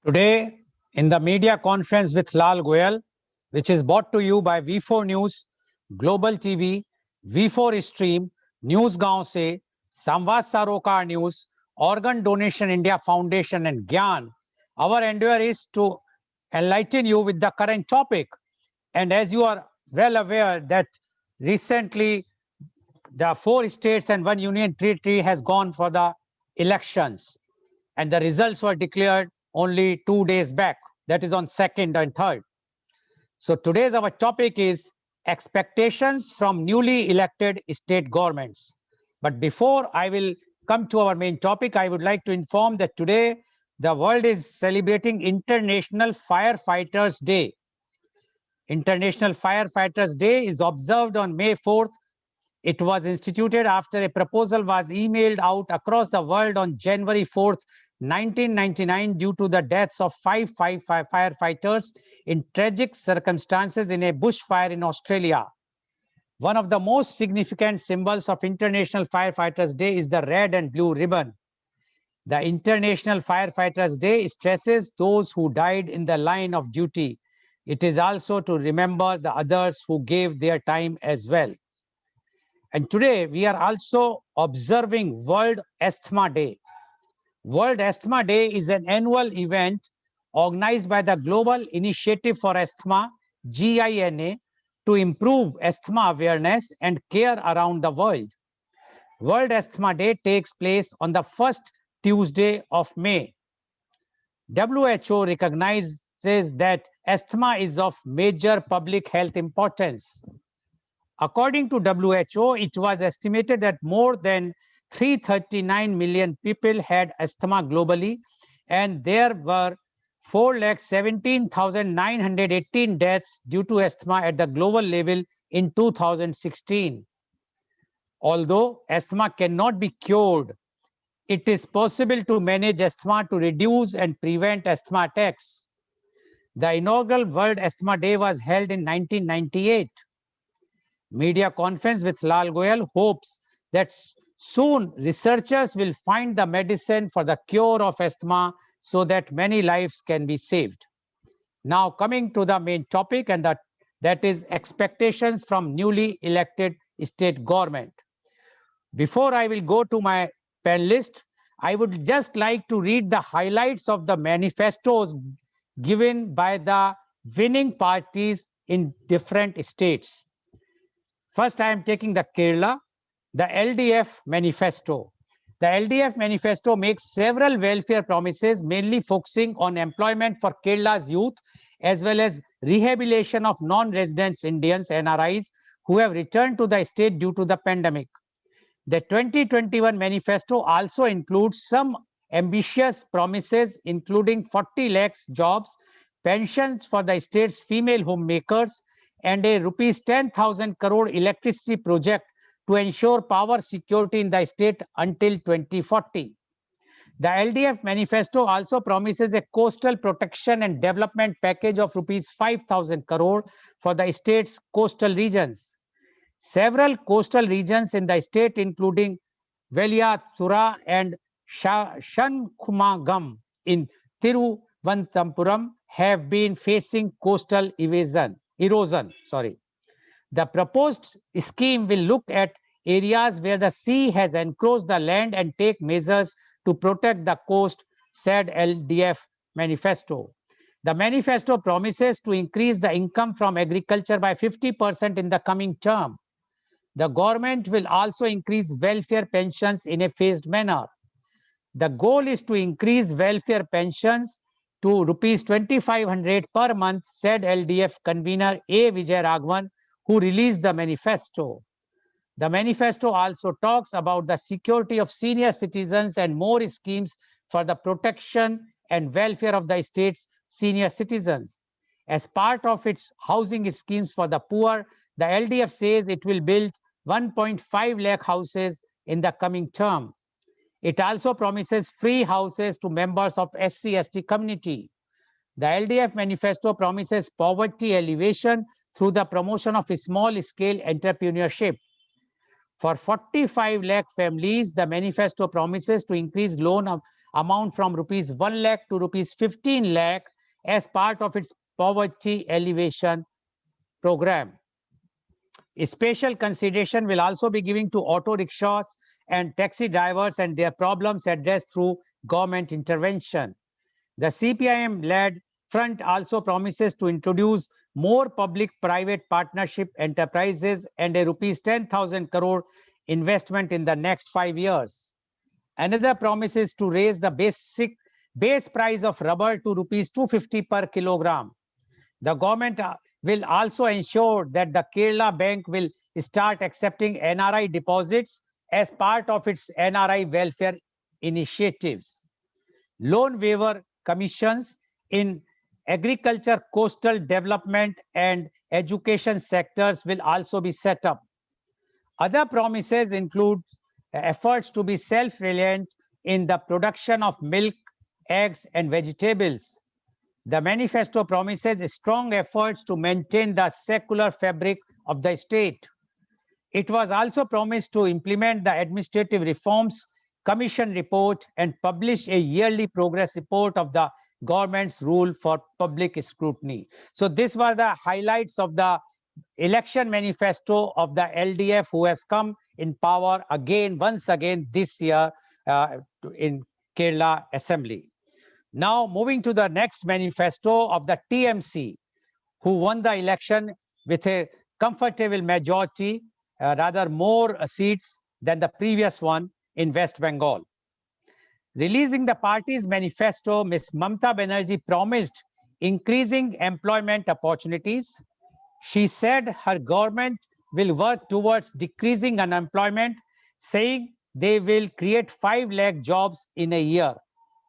Today, in the media conference with Lal Goel, which is brought to you by V4 News, Global TV, V4 Stream, News Gaon Se, Samvad Sarokar News, Organ Donation India Foundation and Gyan, our endeavor is to enlighten you with the current topic. And as you are well aware that recently the 4 states and 1 union territory has gone for the elections, and the results were declared only 2 days back, that is on 2nd and 3rd. So today's our topic is expectations from newly elected state governments. But before I will come to our main topic, I would like to inform that today the world is celebrating International Firefighters Day. International Firefighters Day is observed on May 4th. It was instituted after a proposal was emailed out across the world on January 4th, 1999 due to the deaths of 5 firefighters in tragic circumstances in a bushfire in Australia. One of the most significant symbols of International Firefighters Day is the red and blue ribbon. The International Firefighters Day stresses those who died in the line of duty. It is also to remember the others who gave their time as well. And today we are also observing World Asthma Day. World Asthma Day is an annual event organized by the Global Initiative for Asthma, GINA, to improve asthma awareness and care around the world. World Asthma Day takes place on the first Tuesday of May. WHO recognizes that asthma is of major public health importance. According to WHO, it was estimated that more than 339 million people had asthma globally, and there were 417,918 deaths due to asthma at the global level in 2016. Although asthma cannot be cured, it is possible to manage asthma to reduce and prevent asthma attacks. The inaugural World Asthma Day was held in 1998. Media conference with Lal Goel hopes that soon researchers will find the medicine for the cure of asthma so that many lives can be saved. Now coming to the main topic, and that is expectations from newly elected state government. Before I will go to my panelist, I would just like to read the highlights of the manifestos given by the winning parties in different states. First, I am taking the Kerala, the LDF manifesto. The LDF manifesto makes several welfare promises, mainly focusing on employment for Kerala's youth, as well as rehabilitation of non-residents Indians, NRIs, who have returned to the state due to the pandemic. The 2021 manifesto also includes some ambitious promises, including 40 lakhs jobs, pensions for the state's female homemakers, and a rupees 10,000 crore electricity project to ensure power security in the state until 2040. The LDF manifesto also promises a coastal protection and development package of rupees 5,000 crore for the state's coastal regions. Several coastal regions in the state, including Veliyathura and Shankumagam in Tiruvananthapuram, have been facing coastal erosion. The proposed scheme will look at areas where the sea has encroached the land and take measures to protect the coast, said LDF manifesto. The manifesto promises to increase the income from agriculture by 50% in the coming term. The government will also increase welfare pensions in a phased manner. The goal is to increase welfare pensions to rupees 2,500 per month, said LDF convener A. Vijay Raghavan, who released the manifesto. The manifesto also talks about the security of senior citizens and more schemes for the protection and welfare of the state's senior citizens. As part of its housing schemes for the poor, the LDF says it will build 1.5 lakh houses in the coming term. It also promises free houses to members of SC/ST community. The LDF manifesto promises poverty alleviation through the promotion of small-scale entrepreneurship. For 45 lakh families, the manifesto promises to increase loan amount from rupees 1 lakh to rupees 15 lakh as part of its poverty alleviation program. A special consideration will also be given to auto rickshaws and taxi drivers and their problems addressed through government intervention. The CPIM-led front also promises to introduce more public-private partnership enterprises and a rupees 10,000 crore investment in the next 5 years. Another promise is to raise the base price of rubber to rupees 250 per kilogram. The government will also ensure that the Kerala Bank will start accepting NRI deposits as part of its NRI welfare initiatives. Loan waiver commissions in agriculture, coastal development, and education sectors will also be set up. Other promises include efforts to be self-reliant in the production of milk, eggs, and vegetables. The manifesto promises strong efforts to maintain the secular fabric of the state. It was also promised to implement the administrative reforms commission report and publish a yearly progress report of the government's rule for public scrutiny. So this were the highlights of the election manifesto of the LDF, who has come in power once again this year in Kerala Assembly. Now moving to the next manifesto of the TMC, who won the election with a comfortable majority, rather more seats than the previous one in West Bengal. Releasing the party's manifesto, Ms. Mamata Banerjee promised increasing employment opportunities. She said her government will work towards decreasing unemployment, saying they will create 5 lakh jobs in a year.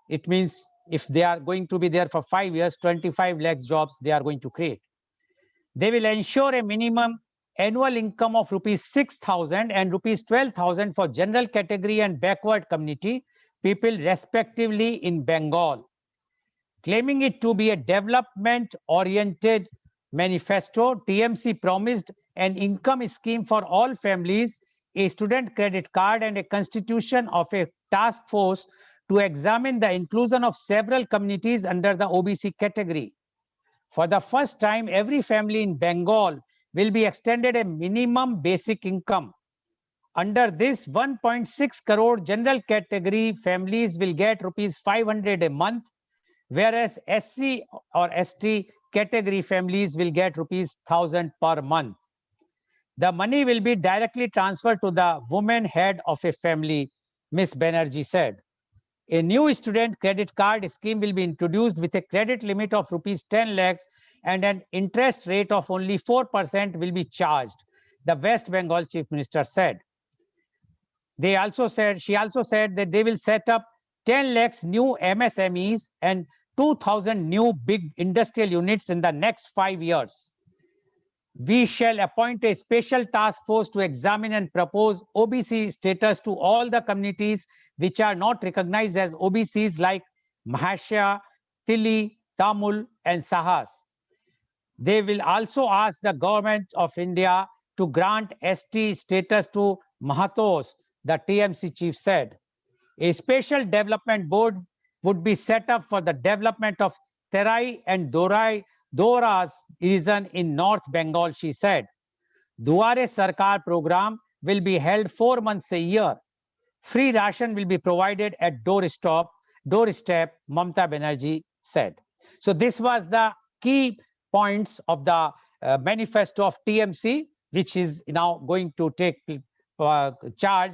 It means if they are going to be there for 5 years, 25 lakh jobs they are going to create. They will ensure a minimum annual income of rupees 6,000 and rupees 12,000 for general category and backward community people respectively in Bengal. Claiming it to be a development-oriented manifesto, TMC promised an income scheme for all families, a student credit card, and a constitution of a task force to examine the inclusion of several communities under the OBC category. For the first time, every family in Bengal will be extended a minimum basic income. Under this, 1.6 crore general category families will get rupees 500 a month, whereas SC or ST category families will get rupees 1,000 per month. The money will be directly transferred to the woman head of a family, Ms. Banerjee said. A new student credit card scheme will be introduced with a credit limit of rupees 10 lakhs and an interest rate of only 4% will be charged, the West Bengal Chief Minister said. She also said that they will set up 10 lakhs new MSMEs and 2,000 new big industrial units in the next 5 years. We shall appoint a special task force to examine and propose OBC status to all the communities which are not recognized as OBCs like Mahasya, Tili, Tamil, and Sahas. They will also ask the government of India to grant ST status to Mahatos, the TMC chief said. A special development board would be set up for the development of Terai and Dora's region in North Bengal, she said. Duare Sarkar program will be held 4 months a year. Free ration will be provided at doorstep, Mamata Banerjee said. So this was the key points of the manifesto of TMC, which is now going to take charge.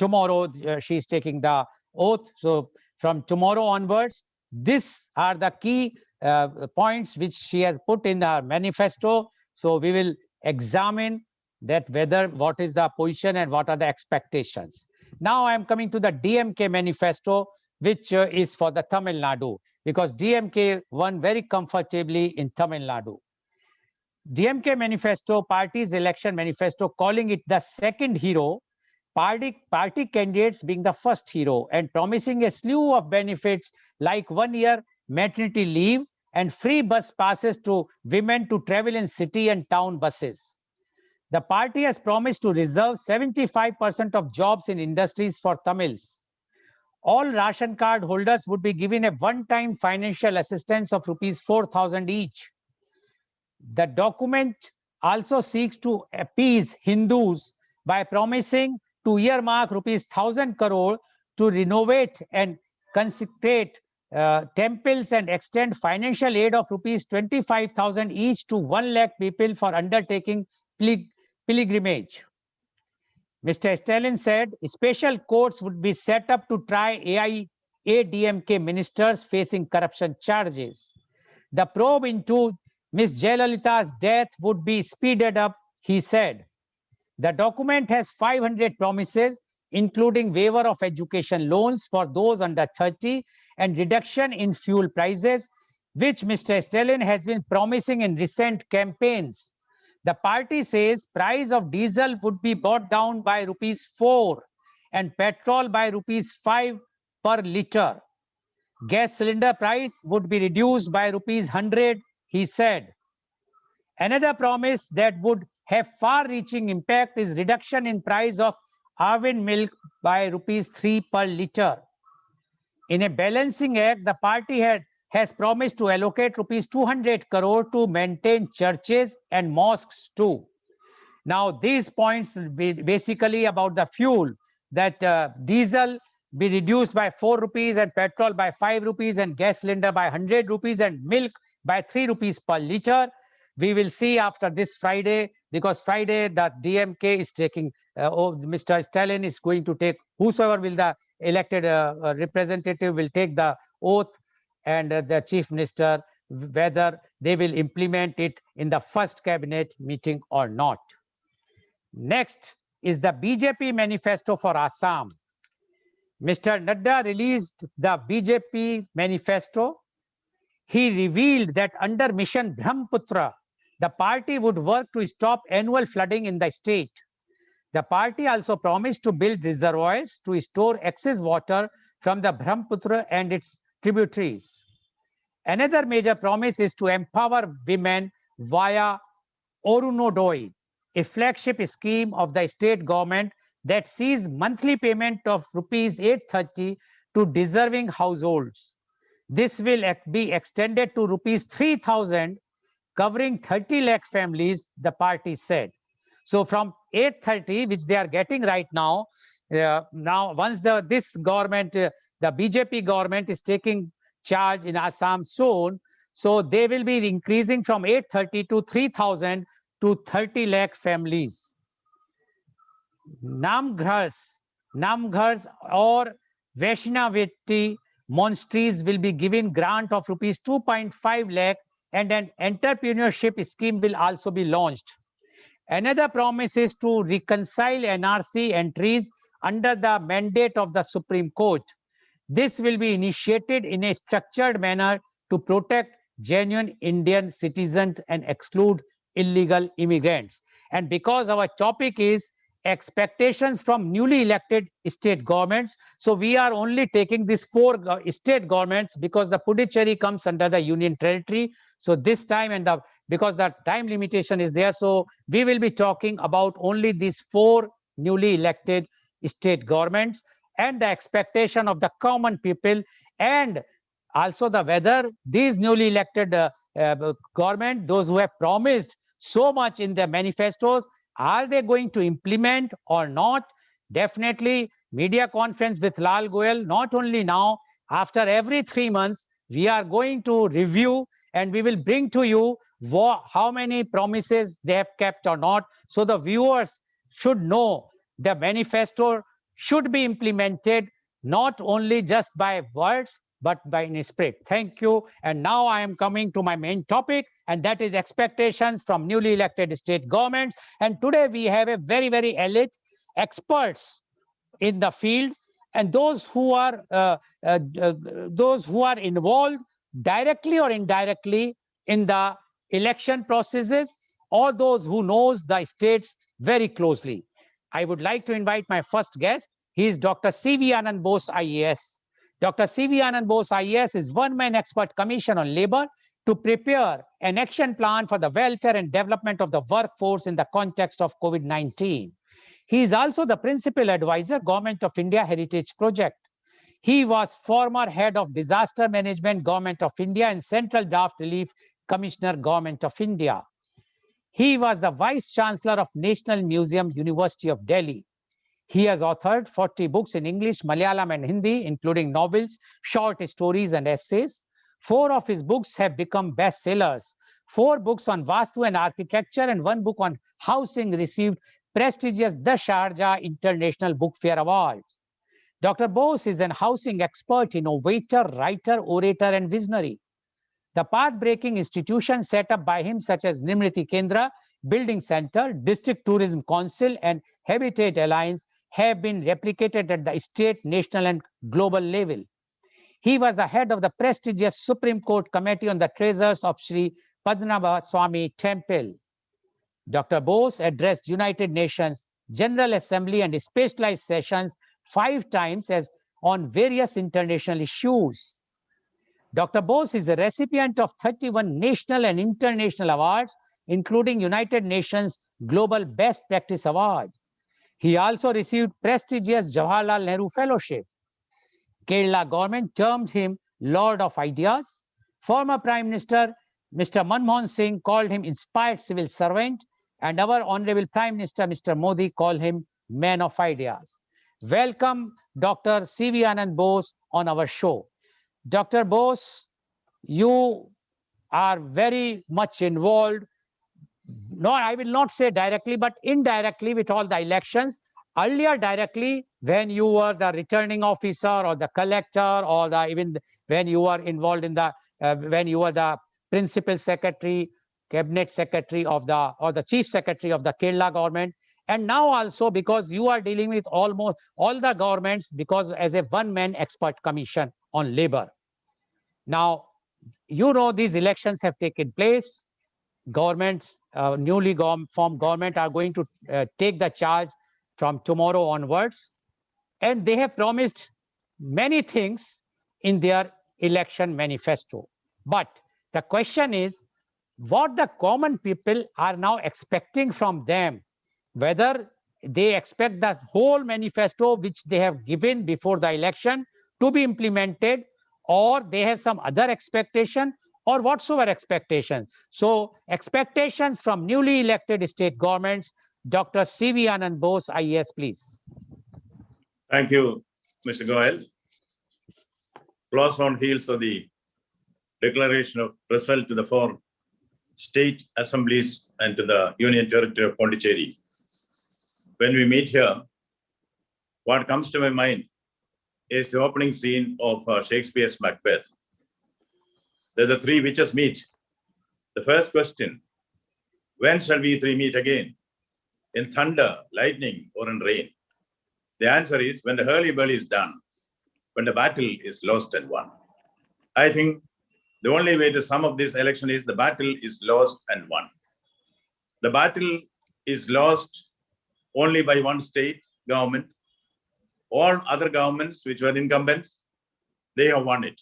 Tomorrow, she is taking the oath. So from tomorrow onwards, these are the key points which she has put in her manifesto. So we will examine that whether what is the position and what are the expectations. Now I am coming to the DMK manifesto, which is for the Tamil Nadu, because DMK won very comfortably in Tamil Nadu. DMK manifesto, party's election manifesto, calling it the second hero, party candidates being the first hero, and promising a slew of benefits like 1 year maternity leave and free bus passes to women to travel in city and town buses. The party has promised to reserve 75% of jobs in industries for Tamils. All ration card holders would be given a one-time financial assistance of rupees 4,000 each. The document also seeks to appease Hindus by promising to earmark rupees 1,000 crore to renovate and consecrate temples and extend financial aid of rupees 25,000 each to 1 lakh people for undertaking pilgrimage. Mr. Stalin said special courts would be set up to try ADMK ministers facing corruption charges. The probe into Ms. Jayalalitha's death would be speeded up, he said. The document has 500 promises, including waiver of education loans for those under 30 and reduction in fuel prices, which Mr. Stalin has been promising in recent campaigns. The party says price of diesel would be brought down by rupees 4 and petrol by rupees 5 per liter. Gas cylinder price would be reduced by rupees 100, he said. Another promise that would have far-reaching impact is reduction in price of almond milk by rupees 3 per liter. In a balancing act, the party has promised to allocate rupees 200 crore to maintain churches and mosques too. Now, these points be basically about the fuel, that diesel be reduced by 4 rupees and petrol by 5 rupees and gas cylinder by 100 rupees and milk by 3 rupees per liter. We will see after this Friday, because Friday the DMK is taking, Mr. Stalin is going to take, whosoever will the elected representative will take the oath, and the chief minister, whether they will implement it in the first cabinet meeting or not. Next is the BJP manifesto for Assam. Mr. Nadda released the BJP manifesto. He revealed that under Mission Brahmaputra, the party would work to stop annual flooding in the state. The party also promised to build reservoirs to store excess water from the Brahmaputra and its tributaries. Another major promise is to empower women via Orunodoi, a flagship scheme of the state government that sees monthly payment of rupees 830 to deserving households. This will be extended to rupees 3,000, covering 30 lakh families, the party said. So from 830, which they are getting right now, now once this government, the BJP government is taking charge in Assam soon, so they will be increasing from 830 to 3,000 to 30 lakh families. Namghars or Vaishnaviti monasteries will be given grant of rupees 2.5 lakh, and an entrepreneurship scheme will also be launched. Another promise is to reconcile NRC entries under the mandate of the Supreme Court. This will be initiated in a structured manner to protect genuine Indian citizens and exclude illegal immigrants. And because our topic is expectations from newly elected state governments. So we are only taking these four state governments because the Puducherry comes under the union territory. So this time, and because the time limitation is there, so we will be talking about only these four newly elected state governments and the expectation of the common people, and also the whether these newly elected government, those who have promised so much in their manifestos, are they going to implement or not? Definitely, media conference with Lal Goel, not only now, after every 3 months, we are going to review and we will bring to you how many promises they have kept or not. So the viewers should know the manifesto should be implemented not only just by words, but by in spirit. Thank you. And now I am coming to my main topic, and that is expectations from newly elected state governments. And today we have a very, very elite experts in the field, and those who are involved directly or indirectly in the election processes, or those who knows the states very closely. I would like to invite my first guest. He is Dr. C.V. Anand Bose, IAS. Dr. C.V. Anand Bose, IAS is one-man expert commission on labor to prepare an action plan for the welfare and development of the workforce in the context of COVID-19. He is also the principal advisor, Government of India Heritage Project. He was former head of disaster management, Government of India, and Central Draft Relief Commissioner, Government of India. He was the Vice Chancellor of National Museum, University of Delhi. He has authored 40 books in English, Malayalam, and Hindi, including novels, short stories, and essays. 4 of his books have become bestsellers. 4 books on Vastu and architecture and 1 book on housing received prestigious the Sharjah International Book Fair Awards. Dr. Bose is an housing expert, innovator, writer, orator, and visionary. The path-breaking institutions set up by him, such as Nimriti Kendra, Building Center, District Tourism Council, and Habitat Alliance, have been replicated at the state, national, and global level. He was the head of the prestigious Supreme Court Committee on the Treasures of Sri Padmanabha Swami Temple. Dr. Bose addressed United Nations General Assembly and specialized sessions 5 times as on various international issues. Dr. Bose is a recipient of 31 national and international awards, including United Nations Global Best Practice Award. He also received prestigious Jawaharlal Nehru Fellowship. Kerala government termed him Lord of Ideas. Former Prime Minister Mr. Manmohan Singh called him inspired civil servant, and our Honorable Prime Minister Mr. Modi called him Man of Ideas. Welcome, Dr. C.V. Anand Bose, on our show. Dr. Bose, you are very much involved, no, I will not say directly, but indirectly with all the elections. Earlier, directly, when you were the returning officer or the collector, or even when you were involved in the, when you were the principal secretary, cabinet secretary of the, or the chief secretary of the Kerala government. And now also, because you are dealing with almost all the governments, because as a one-man expert commission on labor. Now, you know, these elections have taken place. Governments, newly formed government are going to take the charge from tomorrow onwards. And they have promised many things in their election manifesto. But the question is, what the common people are now expecting from them, whether they expect the whole manifesto which they have given before the election to be implemented, or they have some other expectation, or whatsoever expectation. So expectations from newly elected state governments. Dr. C.V. Anand Bose, IAS, please. Thank you, Mr. Goel. Close on heels of the declaration of result to the 4 state assemblies and to the Union Territory of Pondicherry. When we meet here, what comes to my mind is the opening scene of Shakespeare's Macbeth. There's the 3 witches meet. The first question, when shall we 3 meet again? In thunder, lightning, or in rain? The answer is when the hurly-burly is done, when the battle is lost and won. I think the only way to sum up this election is the battle is lost and won. The battle is lost only by one state government. All other governments which were incumbents, they have won it.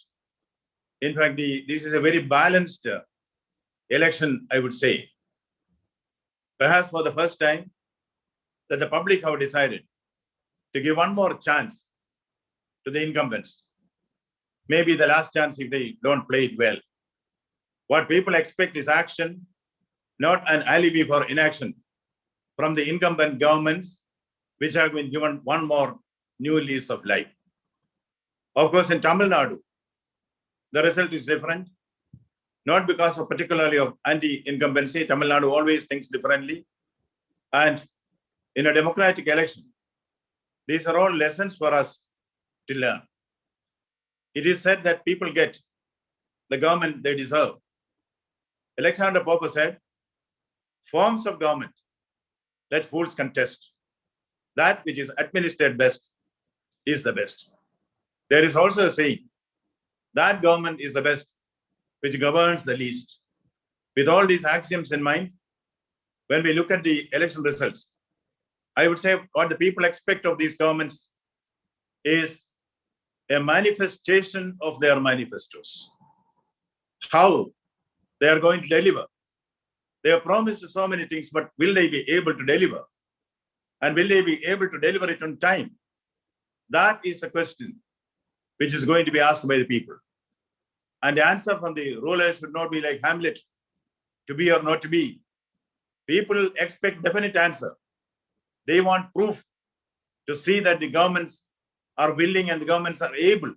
In fact, this is a very balanced election, I would say. Perhaps for the first time that the public have decided to give one more chance to the incumbents. Maybe the last chance if they don't play it well. What people expect is action, not an alibi for inaction from the incumbent governments, which have been given one more new lease of life. Of course, in Tamil Nadu, the result is different, not because of particularly of anti-incumbency. Tamil Nadu always thinks differently. And in a democratic election, these are all lessons for us to learn. It is said that people get the government they deserve. Alexander Pope said, forms of government, let fools contest. That which is administered best is the best. There is also a saying, that government is the best which governs the least. With all these axioms in mind, when we look at the election results, I would say what the people expect of these governments is a manifestation of their manifestos. How they are going to deliver. They have promised so many things, but will they be able to deliver? And will they be able to deliver it on time? That is a question which is going to be asked by the people. And the answer from the ruler should not be like Hamlet, to be or not to be. People expect definite answer. They want proof to see that the governments are willing and the governments are able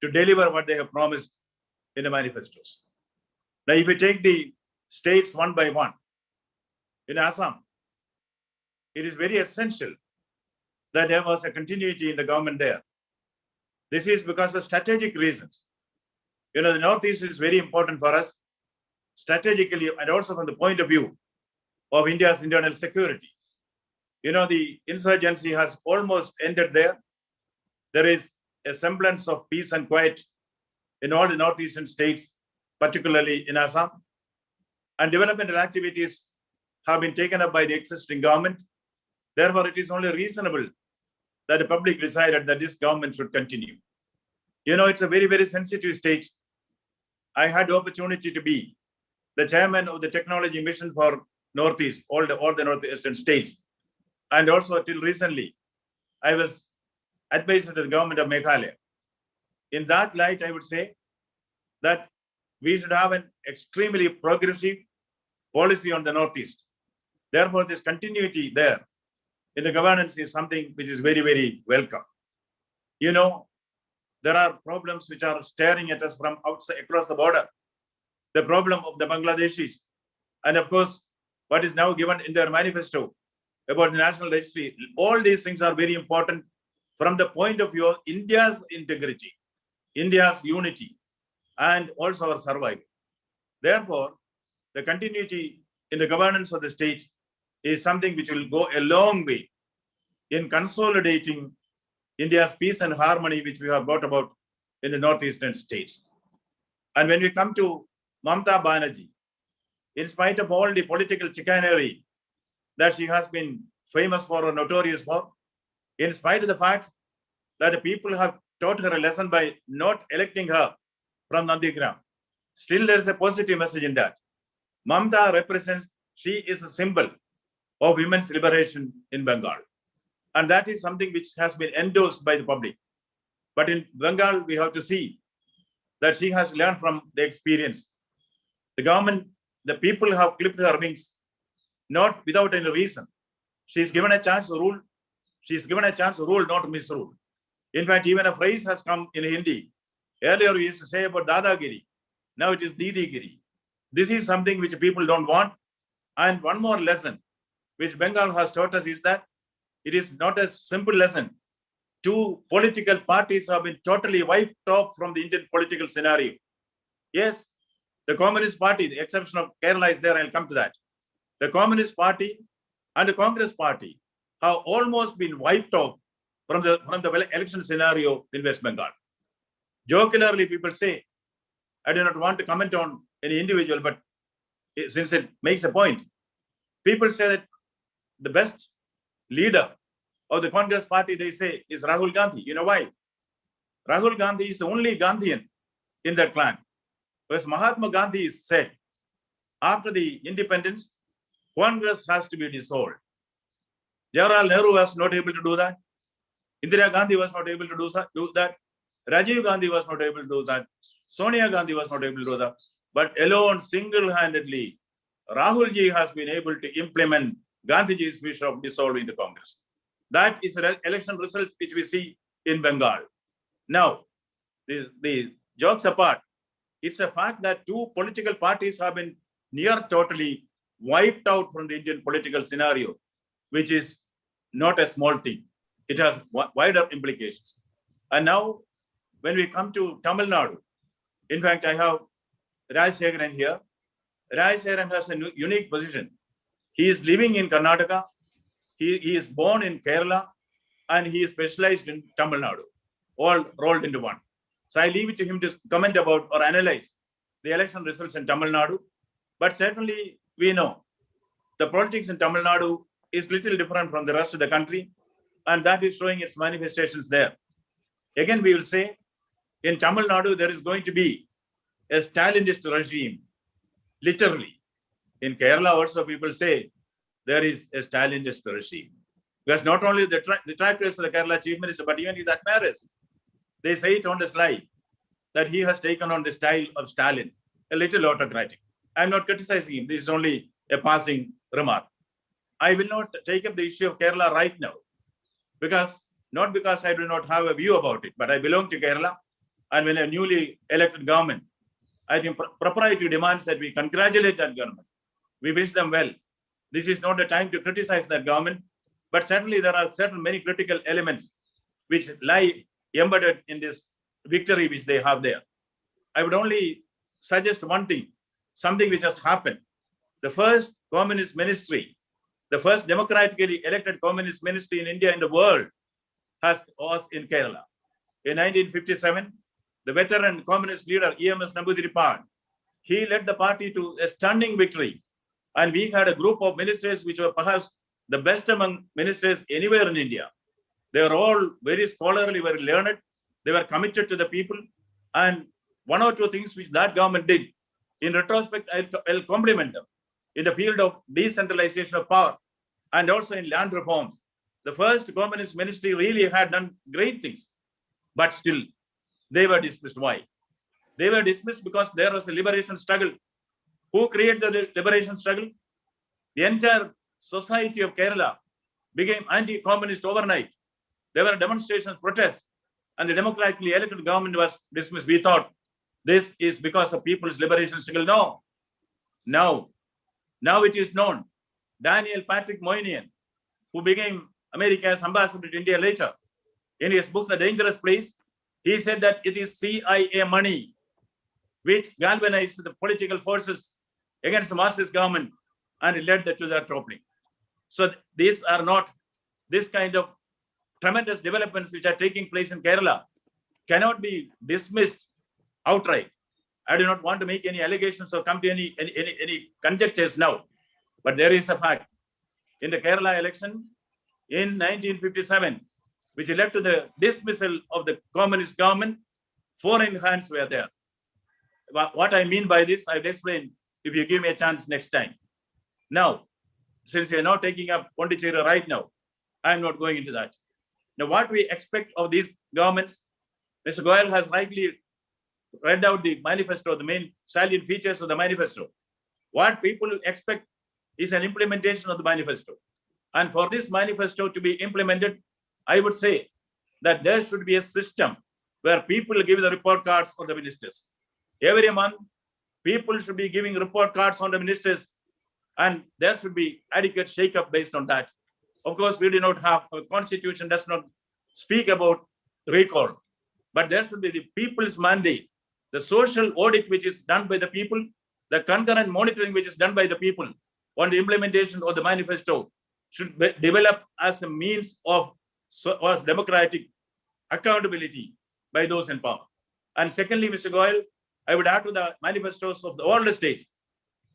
to deliver what they have promised in the manifestos. Now, if we take the states one by one, in Assam, it is very essential that there was a continuity in the government there. This is because of strategic reasons. You know, the Northeast is very important for us strategically and also from the point of view of India's internal security. You know, the insurgency has almost ended there. There is a semblance of peace and quiet in all the northeastern states, particularly in Assam. And developmental activities have been taken up by the existing government. Therefore, it is only reasonable that the public decided that this government should continue. You know, it's a very, very sensitive state. I had the opportunity to be the chairman of the technology mission for Northeast, all the northeastern states. And also till recently, I was advisor to the government of Meghalaya. In that light, I would say that we should have an extremely progressive policy on the Northeast. Therefore, this continuity there in the governance is something which is very, very welcome. You know, there are problems which are staring at us from outside across the border. The problem of the Bangladeshis. And of course, what is now given in their manifesto about the national registry. All these things are very important from the point of view of India's integrity, India's unity, and also our survival. Therefore, the continuity in the governance of the state is something which will go a long way in consolidating India's peace and harmony, which we have brought about in the northeastern states. And when we come to Mamata Banerjee, in spite of all the political chicanery that she has been famous for or notorious for, in spite of the fact that the people have taught her a lesson by not electing her from Nandigram, still there is a positive message in that. Mamata represents, she is a symbol of women's liberation in Bengal. And that is something which has been endorsed by the public. But in Bengal, we have to see that she has learned from the experience. The government, the people have clipped her wings, not without any reason. She's given a chance to rule. She's given a chance to rule, not to misrule. In fact, even a phrase has come in Hindi. Earlier, we used to say about Dadagiri. Now it is Didigiri. This is something which people don't want. And one more lesson which Bengal has taught us is that it is not a simple lesson. Two political parties have been totally wiped off from the Indian political scenario. Yes, the Communist Party, the exception of Kerala is there, I'll come to that. The Communist Party and the Congress Party have almost been wiped off from the election scenario in West Bengal. Jocularly, people say, I do not want to comment on any individual, but since it makes a point, people say that the best leader of the Congress party, they say, is Rahul Gandhi. You know why? Rahul Gandhi is the only Gandhian in that clan. Because Mahatma Gandhi said, after the independence, Congress has to be dissolved. Jawaharlal Nehru was not able to do that. Indira Gandhi was not able to do that. Rajiv Gandhi was not able to do that. Sonia Gandhi was not able to do that. But alone, single-handedly, Rahul ji has been able to implement Gandhiji's wish of dissolving the Congress. That is the election result which we see in Bengal. Now, the jokes apart, it's a fact that two political parties have been near totally wiped out from the Indian political scenario, which is not a small thing. It has wider implications. And now, when we come to Tamil Nadu, in fact, I have Rajshekharan here. Rajshekharan has a unique position. He is living in Karnataka. He is born in Kerala, and he is specialized in Tamil Nadu, all rolled into one. So I leave it to him to comment about or analyze the election results in Tamil Nadu. But certainly, we know the politics in Tamil Nadu is little different from the rest of the country, and that is showing its manifestations there. Again, we will say, in Tamil Nadu, there is going to be a Stalinist regime, literally. In Kerala also, people say there is a Stalinist regime. Because not only the detractors of the Kerala chief minister, but even that matters. They say it on the slide that he has taken on the style of Stalin, a little autocratic. I'm not criticizing him. This is only a passing remark. I will not take up the issue of Kerala right now, not because I do not have a view about it, but I belong to Kerala. And when a newly elected government, I think propriety demands that we congratulate that government. We wish them well. This is not the time to criticize that government, but certainly there are many critical elements which lie embedded in this victory which they have there. I would only suggest one thing, something which has happened. The first communist ministry, the first democratically elected communist ministry in India and the world was in Kerala. In 1957, the veteran communist leader, EMS Namboodiripad, he led the party to a stunning victory. And we had a group of ministers which were perhaps the best among ministers anywhere in India. They were all very scholarly, very learned. They were committed to the people. And one or two things which that government did, in retrospect, I'll compliment them. In the field of decentralization of power and also in land reforms, the first communist ministry really had done great things. But still, they were dismissed. Why? They were dismissed because there was a liberation struggle. Who created the liberation struggle? The entire society of Kerala became anti-communist overnight. There were demonstrations, protests, and the democratically elected government was dismissed. We thought this is because of people's liberation struggle. No. Now it is known. Daniel Patrick Moynihan, who became America's ambassador to India later, in his book, A Dangerous Place, he said that it is CIA money which galvanized the political forces against the Marxist government and led to that opening. So these are not this kind of tremendous developments which are taking place in Kerala cannot be dismissed outright. I do not want to make any allegations or come to any conjectures now, but there is a fact. In the Kerala election in 1957, which led to the dismissal of the communist government, foreign hands were there. What I mean by this, I will explain if you give me a chance next time. Now, since we are not taking up Pondicherry right now, I am not going into that. Now, what we expect of these governments, Mr. Goel has rightly read out the manifesto, the main salient features of the manifesto. What people expect is an implementation of the manifesto. And for this manifesto to be implemented, I would say that there should be a system where people give the report cards on the ministers. Every month, people should be giving report cards on the ministers, and there should be adequate shake-up based on that. Of course, we do not have, our constitution does not speak about recall, but there should be the people's mandate, the social audit which is done by the people, the concurrent monitoring which is done by the people on the implementation of the manifesto should be developed as a means of democratic accountability by those in power. And secondly, Mr. Goel, I would add to the manifestos of all the states,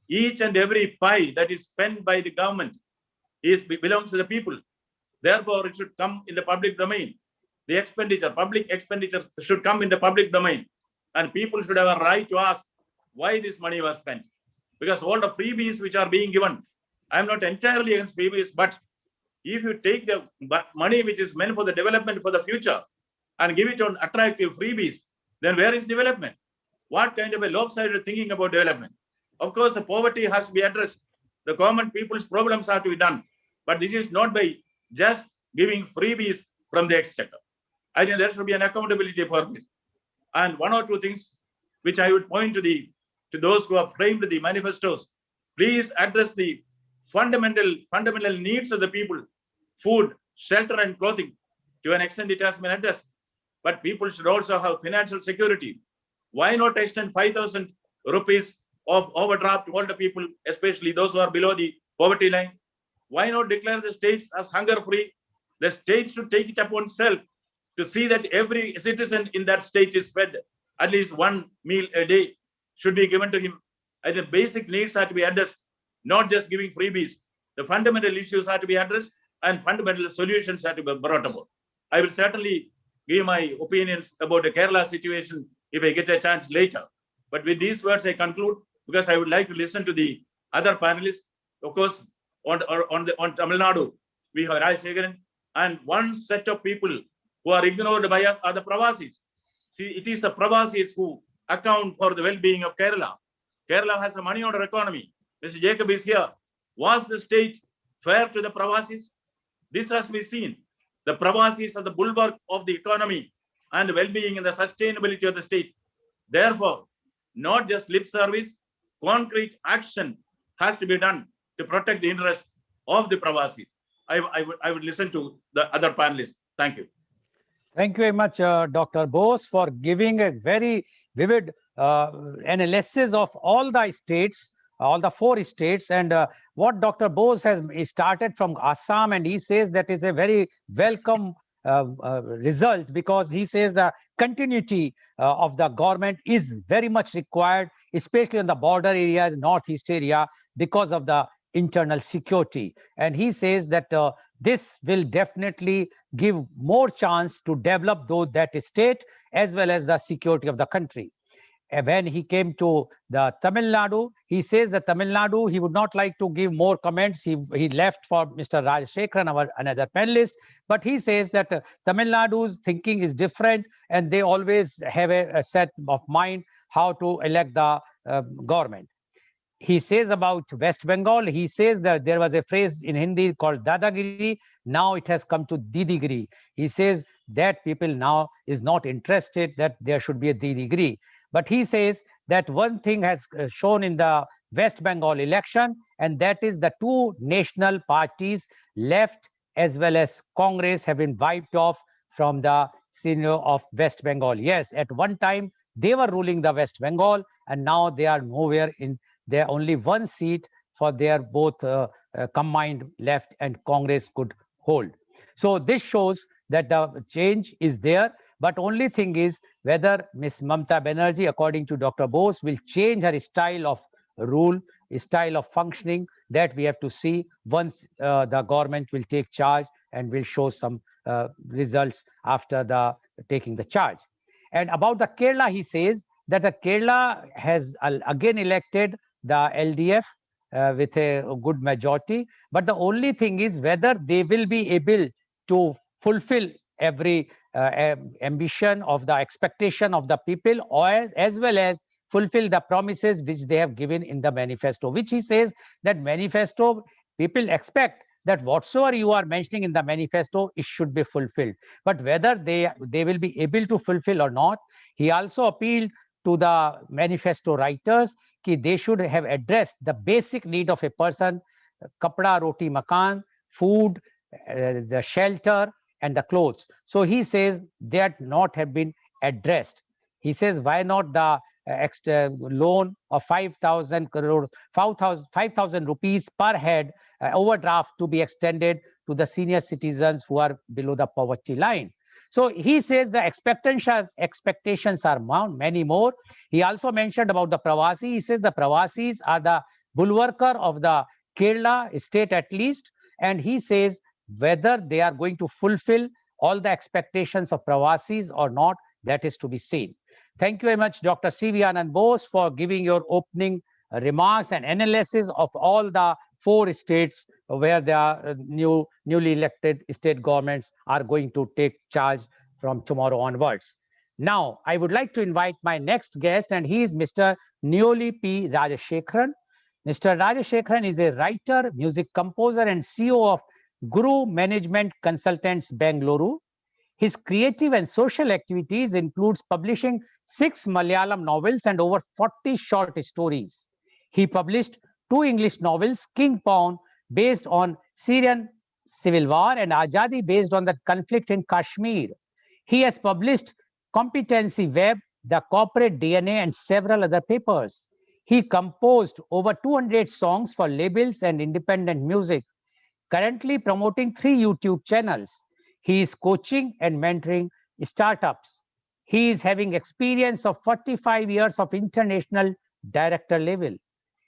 each and every pie that is spent by the government belongs to the people. Therefore, it should come in the public domain. The expenditure, public expenditure should come in the public domain. And people should have a right to ask why this money was spent. Because all the freebies which are being given, I'm not entirely against freebies, but if you take the money which is meant for the development for the future and give it on attractive freebies, then where is development? What kind of a lopsided thinking about development? Of course, the poverty has to be addressed. The common people's problems have to be done. But this is not by just giving freebies from the exchequer. I think there should be an accountability for this. And one or two things which I would point to those who have framed the manifestos. Please address the fundamental needs of the people: food, shelter, and clothing. To an extent, it has been addressed. But people should also have financial security. Why not extend 5,000 rupees of overdraft to all the people, especially those who are below the poverty line? Why not declare the states as hunger-free? The state should take it upon itself to see that every citizen in that state is fed at least one meal a day should be given to him. And the basic needs have to be addressed, not just giving freebies. The fundamental issues have to be addressed and fundamental solutions have to be brought about. I will certainly give my opinions about the Kerala situation if I get a chance later. But with these words, I conclude because I would like to listen to the other panelists. Of course, on Tamil Nadu, we have Rajshekharan, and one set of people who are ignored by us are the Pravasis. See, it is the Pravasis who account for the well-being of Kerala. Kerala has a money order economy. Mr. Jacob is here. Was the state fair to the Pravasis? This has been seen. The Pravasis are the bulwark of the economy and well-being and the sustainability of the state. Therefore, not just lip service, concrete action has to be done to protect the interests of the Pravasis. I would listen to the other panelists. Thank you. Thank you very much, Dr. Bose, for giving a very vivid analysis of all the states, all the 4 states, and what Dr. Bose has started from Assam, and he says that is a very welcome result, because he says the continuity of the government is very much required, especially in the border areas, northeast area, because of the internal security. And he says that this will definitely give more chance to develop that state as well as the security of the country. And when he came to the Tamil Nadu, he says that Tamil Nadu, he would not like to give more comments. He left for Mr. Rajshekharan, our another panelist, but he says that Tamil Nadu's thinking is different, and they always have a set of mind how to elect the government. He says about West Bengal, he says that there was a phrase in Hindi called Dadagiri. Now it has come to Didigiri. He says that people now is not interested that there should be a Didigiri. But he says that one thing has shown in the West Bengal election, and that is the 2 national parties, left as well as Congress, have been wiped off from the scenario of West Bengal. Yes, at one time they were ruling the West Bengal, and now they are nowhere in. There are only 1 seat for their both combined left and Congress could hold. So this shows that the change is there, but only thing is whether Ms. Mamata Banerjee, according to Dr. Bose, will change her style of rule, style of functioning. That we have to see once the government will take charge and will show some results after taking the charge. And about the Kerala, he says that the Kerala has again elected the LDF with a good majority. But the only thing is whether they will be able to fulfill every ambition of the expectation of the people, or as well as fulfill the promises which they have given in the manifesto, which he says that manifesto, people expect that whatsoever you are mentioning in the manifesto, it should be fulfilled. But whether they will be able to fulfill or not, he also appealed to the manifesto writers that they should have addressed the basic need of a person: kapda, roti, makan, food, the shelter, and the clothes. So he says that not have been addressed. He says, why not the extra loan of 5,000 crore, 5,000 rupees per head overdraft to be extended to the senior citizens who are below the poverty line. So he says the expectations are many more. He also mentioned about the Pravasi. He says the Pravasis are the bulwarker of the Kerala state at least. And he says Whether they are going to fulfill all the expectations of Pravasis or not, that is to be seen. Thank you very much, Dr. C.V. Anand Bose, for giving your opening remarks and analysis of all the 4 states where the newly elected state governments are going to take charge from tomorrow onwards. Now, I would like to invite my next guest, and he is Mr. Neoli P. Rajashekharan. Mr. Rajashekharan is a writer, music composer, and CEO of Guru Management Consultants, Bengaluru. His creative and social activities includes publishing 6 Malayalam novels and over 40 short stories. He published 2 English novels, King Pawn, based on Syrian civil war, and Azadi, based on the conflict in Kashmir. He has published Competency Web, The Corporate DNA, and several other papers. He composed over 200 songs for labels and independent music, currently promoting 3 YouTube channels. He is coaching and mentoring startups. He is having experience of 45 years of international director level.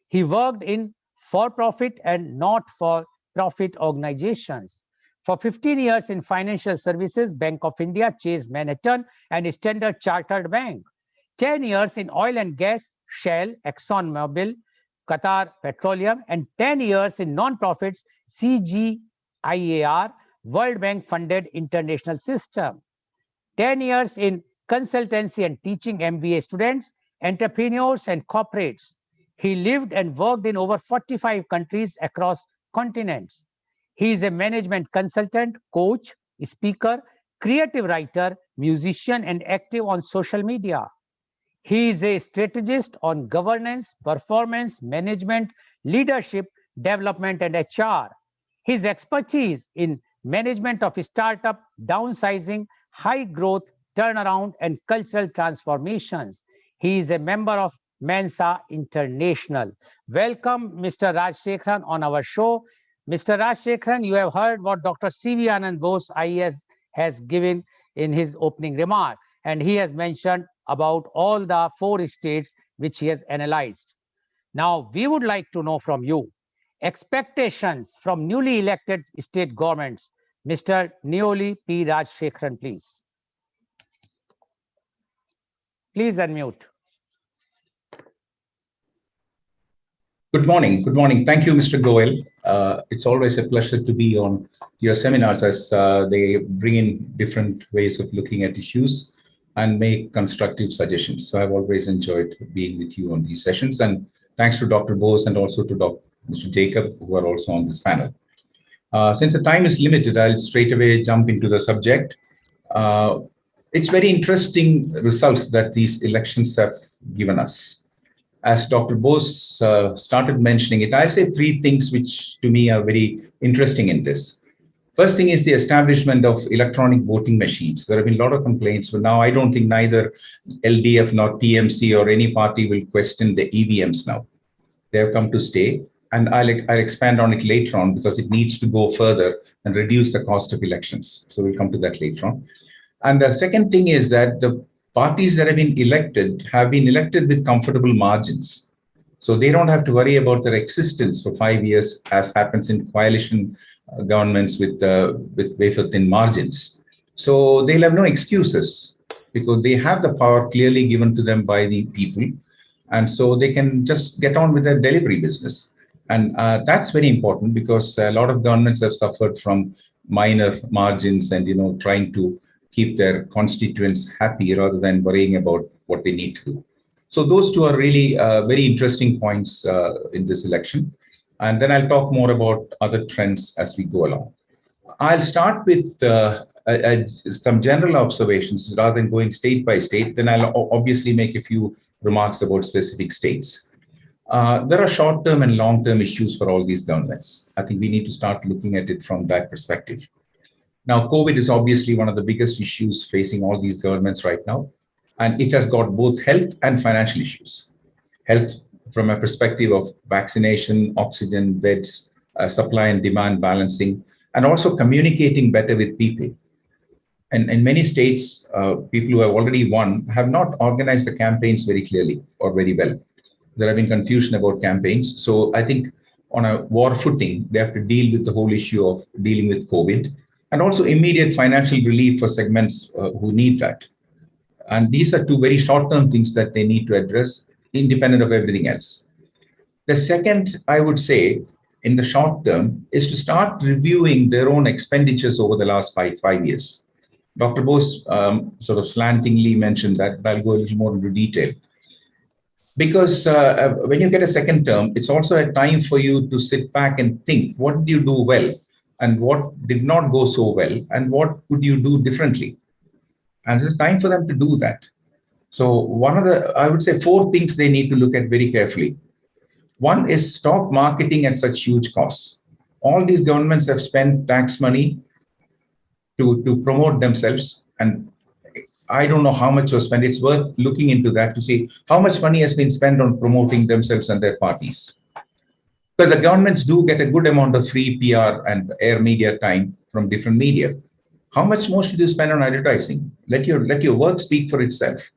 He worked in for-profit and not-for-profit organizations. For 15 years in financial services, Bank of India, Chase Manhattan, and Standard Chartered Bank. 10 years in oil and gas, Shell, ExxonMobil, Qatar Petroleum, and 10 years in non-profits, CGIAR, World Bank funded international system. 10 years in consultancy and teaching MBA students, entrepreneurs, and corporates. He lived and worked in over 45 countries across continents. He is a management consultant, coach, speaker, creative writer, musician, and active on social media. He is a strategist on governance, performance, management, leadership, development, and HR. His expertise in management of startup, downsizing, high growth, turnaround, and cultural transformations. He is a member of Mensa International. Welcome, Mr. Rajashekharan, on our show. Mr. Rajashekharan, you have heard what Dr. C.V. Anand Bose, IAS, has given in his opening remark, and he has mentioned about all the 4 states which he has analyzed. Now, we would like to know from you expectations from newly elected state governments. Mr. Neoli P. Rajashekharan, please. Please unmute. Good morning. Good morning. Thank you, Mr. Goel. It's always a pleasure to be on your seminars as they bring in different ways of looking at issues and make constructive suggestions. So I've always enjoyed being with you on these sessions. And thanks to Dr. Bose and also to Mr. Jacob, who are also on this panel. Since the time is limited, I'll straight away jump into the subject. It's very interesting results that these elections have given us. As Dr. Bose started mentioning it, I'll say 3 things which to me are very interesting in this. First thing is the establishment of electronic voting machines. There have been a lot of complaints, but now I don't think neither LDF nor TMC or any party will question the EVMs now. They have come to stay, and I'll expand on it later on because it needs to go further and reduce the cost of elections. So we'll come to that later on. And the second thing is that the parties that have been elected with comfortable margins. So they don't have to worry about their existence for 5 years, as happens in coalition governments with wafer thin margins. So they'll have no excuses because they have the power clearly given to them by the people. And so they can just get on with their delivery business. And that's very important because a lot of governments have suffered from minor margins and, trying to keep their constituents happy rather than worrying about what they need to do. So those 2 are really very interesting points in this election. And then I'll talk more about other trends as we go along. I'll start with some general observations rather than going state by state. Then I'll obviously make a few remarks about specific states. There are short-term and long-term issues for all these governments. I think we need to start looking at it from that perspective. Now, COVID is obviously one of the biggest issues facing all these governments right now, and it has got both health and financial issues. Health from a perspective of vaccination, oxygen, beds, supply and demand balancing, and also communicating better with people. And in many states, people who have already won have not organized the campaigns very clearly or very well. There have been confusion about campaigns. So I think on a war footing. They have to deal with the whole issue of dealing with COVID and also immediate financial relief for segments who need that. And these are two very short-term things that they need to address independent of everything else. The second, I would say, in the short term, is to start reviewing their own expenditures over the last five years. Dr. Bose sort of slantingly mentioned that, but I'll go a little more into detail. Because when you get a second term, it's also a time for you to sit back and think, what did you do well? And what did not go so well? And what could you do differently? And it's time for them to do that. So one of the, I would say, four things they need to look at very carefully. One is stop marketing at such huge costs. All these governments have spent tax money to promote themselves. And I don't know how much was spent. It's worth looking into that to see how much money has been spent on promoting themselves and their parties. Because the governments do get a good amount of free PR and air media time from different media. How much more should you spend on advertising? Let your work speak for itself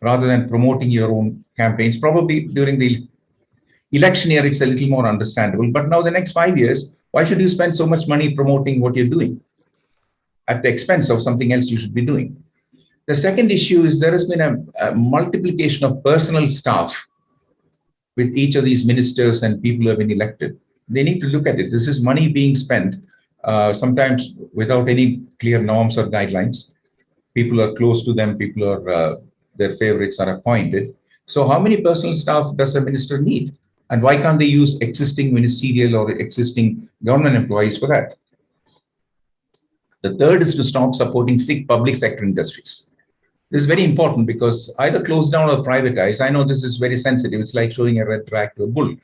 rather than promoting your own campaigns. Probably during the election year, it's a little more understandable. But now the next 5 years, why should you spend so much money promoting what you're doing at the expense of something else you should be doing? The second issue is there has been a multiplication of personal staff with each of these ministers and people who have been elected. They need to look at it. This is money being spent, sometimes without any clear norms or guidelines. People are close to them, people are, their favorites are appointed. So how many personal staff does a minister need? And why can't they use existing ministerial or existing government employees for that? The third is to stop supporting sick public sector industries. This is very important because either close down or privatize. I know this is very sensitive. It's like showing a red rag to a bull.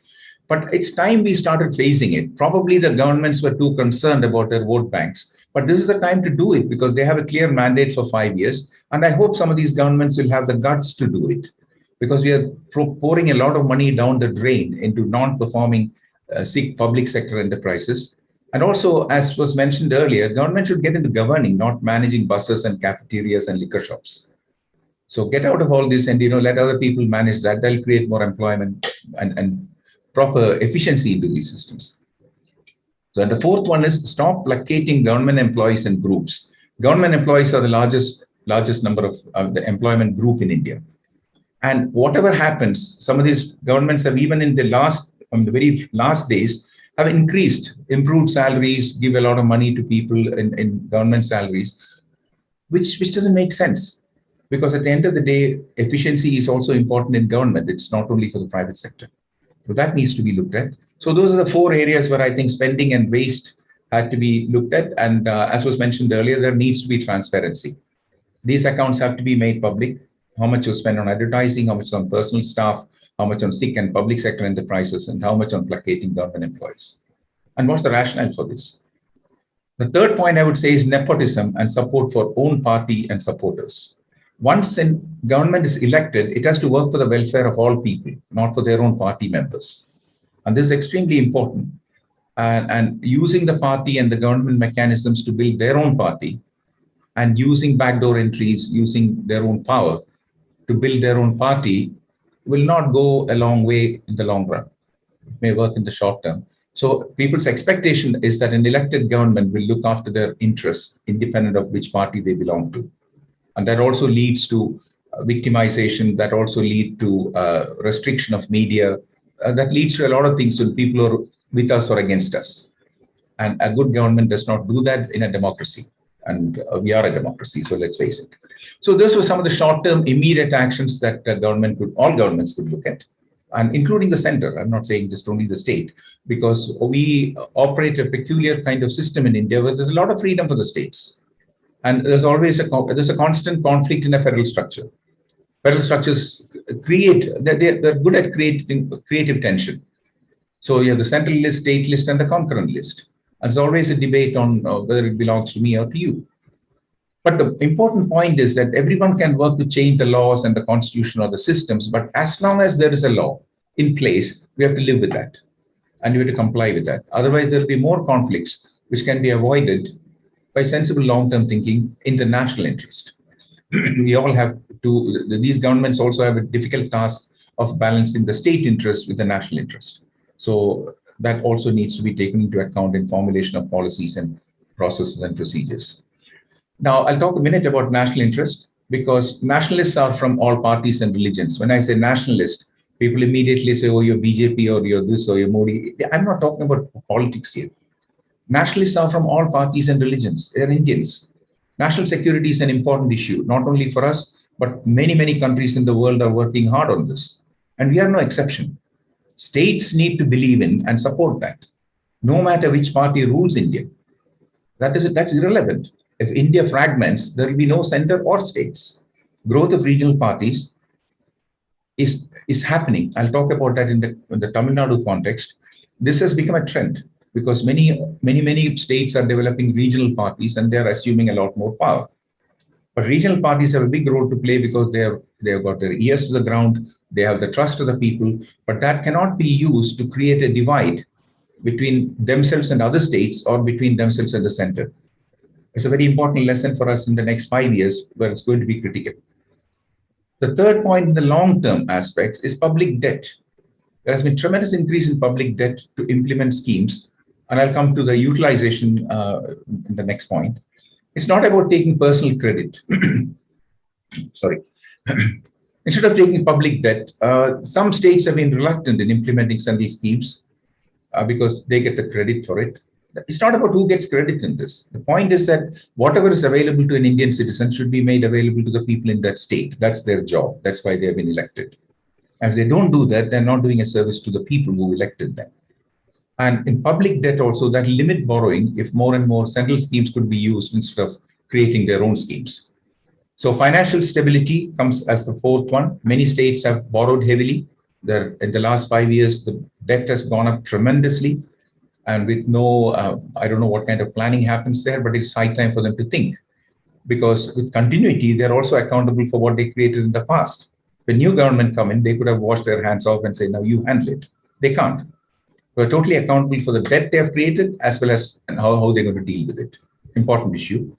But it's time we started facing it. Probably the governments were too concerned about their vote banks. But this is the time to do it because they have a clear mandate for 5 years. And I hope some of these governments will have the guts to do it because we are pouring a lot of money down the drain into non-performing sick public sector enterprises. And also, as was mentioned earlier, government should get into governing, not managing buses and cafeterias and liquor shops. So get out of all this and let other people manage that. They'll create more employment and proper efficiency into these systems. So the fourth one is stop placating government employees and groups. Government employees are the largest number of the employment group in India. And whatever happens, some of these governments have even in the very last days have improved salaries, give a lot of money to people in government salaries, which doesn't make sense. Because at the end of the day, efficiency is also important in government. It's not only for the private sector. So that needs to be looked at. So those are the four areas where I think spending and waste had to be looked at. And as was mentioned earlier, there needs to be transparency. These accounts have to be made public. How much you spend on advertising, how much on personal staff, how much on sick and public sector enterprises, and how much on placating government employees. And what's the rationale for this? The third point I would say is nepotism and support for own party and supporters. Once a government is elected, it has to work for the welfare of all people, not for their own party members. And this is extremely important. And using the party and the government mechanisms to build their own party and using backdoor entries, using their own power to build their own party will not go a long way in the long run. It may work in the short term. So people's expectation is that an elected government will look after their interests independent of which party they belong to. And that also leads to victimization, that also leads to restriction of media, that leads to a lot of things when people are with us or against us. And a good government does not do that in a democracy. And we are a democracy, so let's face it. So those were some of the short-term immediate actions that all governments could look at, and including the center. I'm not saying just only the state, because we operate a peculiar kind of system in India where there's a lot of freedom for the states. And there's always a constant conflict in a federal structure. Federal structures they're good at creating creative tension. So you have the central list, state list, and the concurrent list. And there's always a debate on whether it belongs to me or to you. But the important point is that everyone can work to change the laws and the constitution or the systems, but as long as there is a law in place, we have to live with that. And we have to comply with that. Otherwise, there will be more conflicts which can be avoided by sensible long-term thinking in the national interest. We all have to, these governments also have a difficult task of balancing the state interest with the national interest. So that also needs to be taken into account in formulation of policies and processes and procedures. Now, I'll talk a minute about national interest, because nationalists are from all parties and religions. When I say nationalist, people immediately say, oh, you're BJP or you're this or you're Modi. I'm not talking about politics here. Nationalists are from all parties and religions. They're Indians. National security is an important issue, not only for us, but many, many countries in the world are working hard on this. And we are no exception. States need to believe in and support that, no matter which party rules India. That's irrelevant. If India fragments, there will be no center or states. Growth of regional parties is happening. I'll talk about that in the Tamil Nadu context. This has become a trend because many states are developing regional parties and they're assuming a lot more power. But regional parties have a big role to play because they've got their ears to the ground, they have the trust of the people, but that cannot be used to create a divide between themselves and other states or between themselves and the center. It's a very important lesson for us in the next 5 years where it's going to be critical. The third point in the long-term aspects is public debt. There has been tremendous increase in public debt to implement schemes, and I'll come to the utilization in the next point. It's not about taking personal credit. Sorry. Instead of taking public debt, some states have been reluctant in implementing some of these schemes because they get the credit for it. It's not about who gets credit in this. The point is that whatever is available to an Indian citizen should be made available to the people in that state. That's their job. That's why they have been elected. And if they don't do that, they're not doing a service to the people who elected them. And in public debt also, that limit borrowing if more and more central schemes could be used instead of creating their own schemes. So financial stability comes as the fourth one. Many states have borrowed heavily. In the last 5 years, the debt has gone up tremendously. And with I don't know what kind of planning happens there, but it's high time for them to think. Because with continuity, they're also accountable for what they created in the past. When new government come in, they could have washed their hands off and say, now you handle it. They can't. They're totally accountable for the debt they have created as well as how they're going to deal with it. Important issue.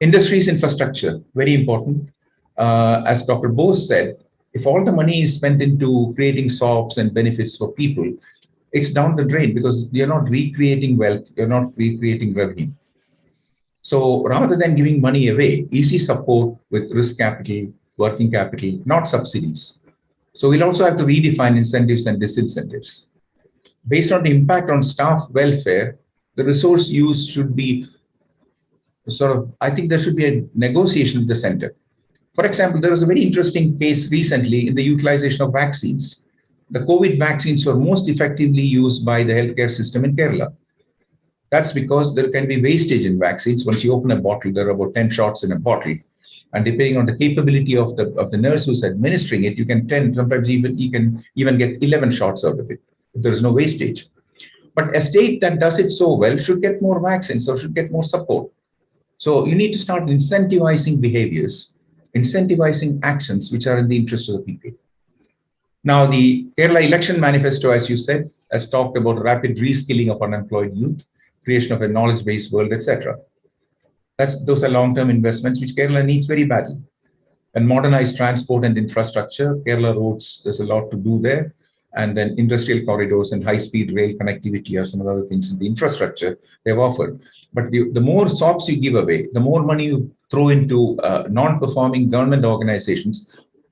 Industries infrastructure, very important. As Dr. Bose said, if all the money is spent into creating SOPs and benefits for people, it's down the drain because you're not recreating wealth, you're not recreating revenue. So rather than giving money away, easy support with risk capital, working capital, not subsidies. So we'll also have to redefine incentives and disincentives. Based on the impact on staff welfare, the resource use should be I think there should be a negotiation with the center. For example, there was a very interesting case recently in the utilization of vaccines. The COVID vaccines were most effectively used by the healthcare system in Kerala. That's because there can be wastage in vaccines. Once you open a bottle, there are about 10 shots in a bottle. And depending on the capability of the nurse who's administering it, you can sometimes you can even get 11 shots out of it if there is no wastage. But a state that does it so well should get more vaccines or should get more support. So you need to start incentivizing behaviors, incentivizing actions which are in the interest of the people. Now, the Kerala election manifesto, as you said, has talked about rapid reskilling of unemployed youth, creation of a knowledge-based world, etc. Those are long-term investments which Kerala needs very badly. And modernized transport and infrastructure, Kerala roads, there's a lot to do there. And then industrial corridors and high-speed rail connectivity are some of the other things in the infrastructure they've offered. But the more SOPs you give away, the more money you throw into non-performing government organizations,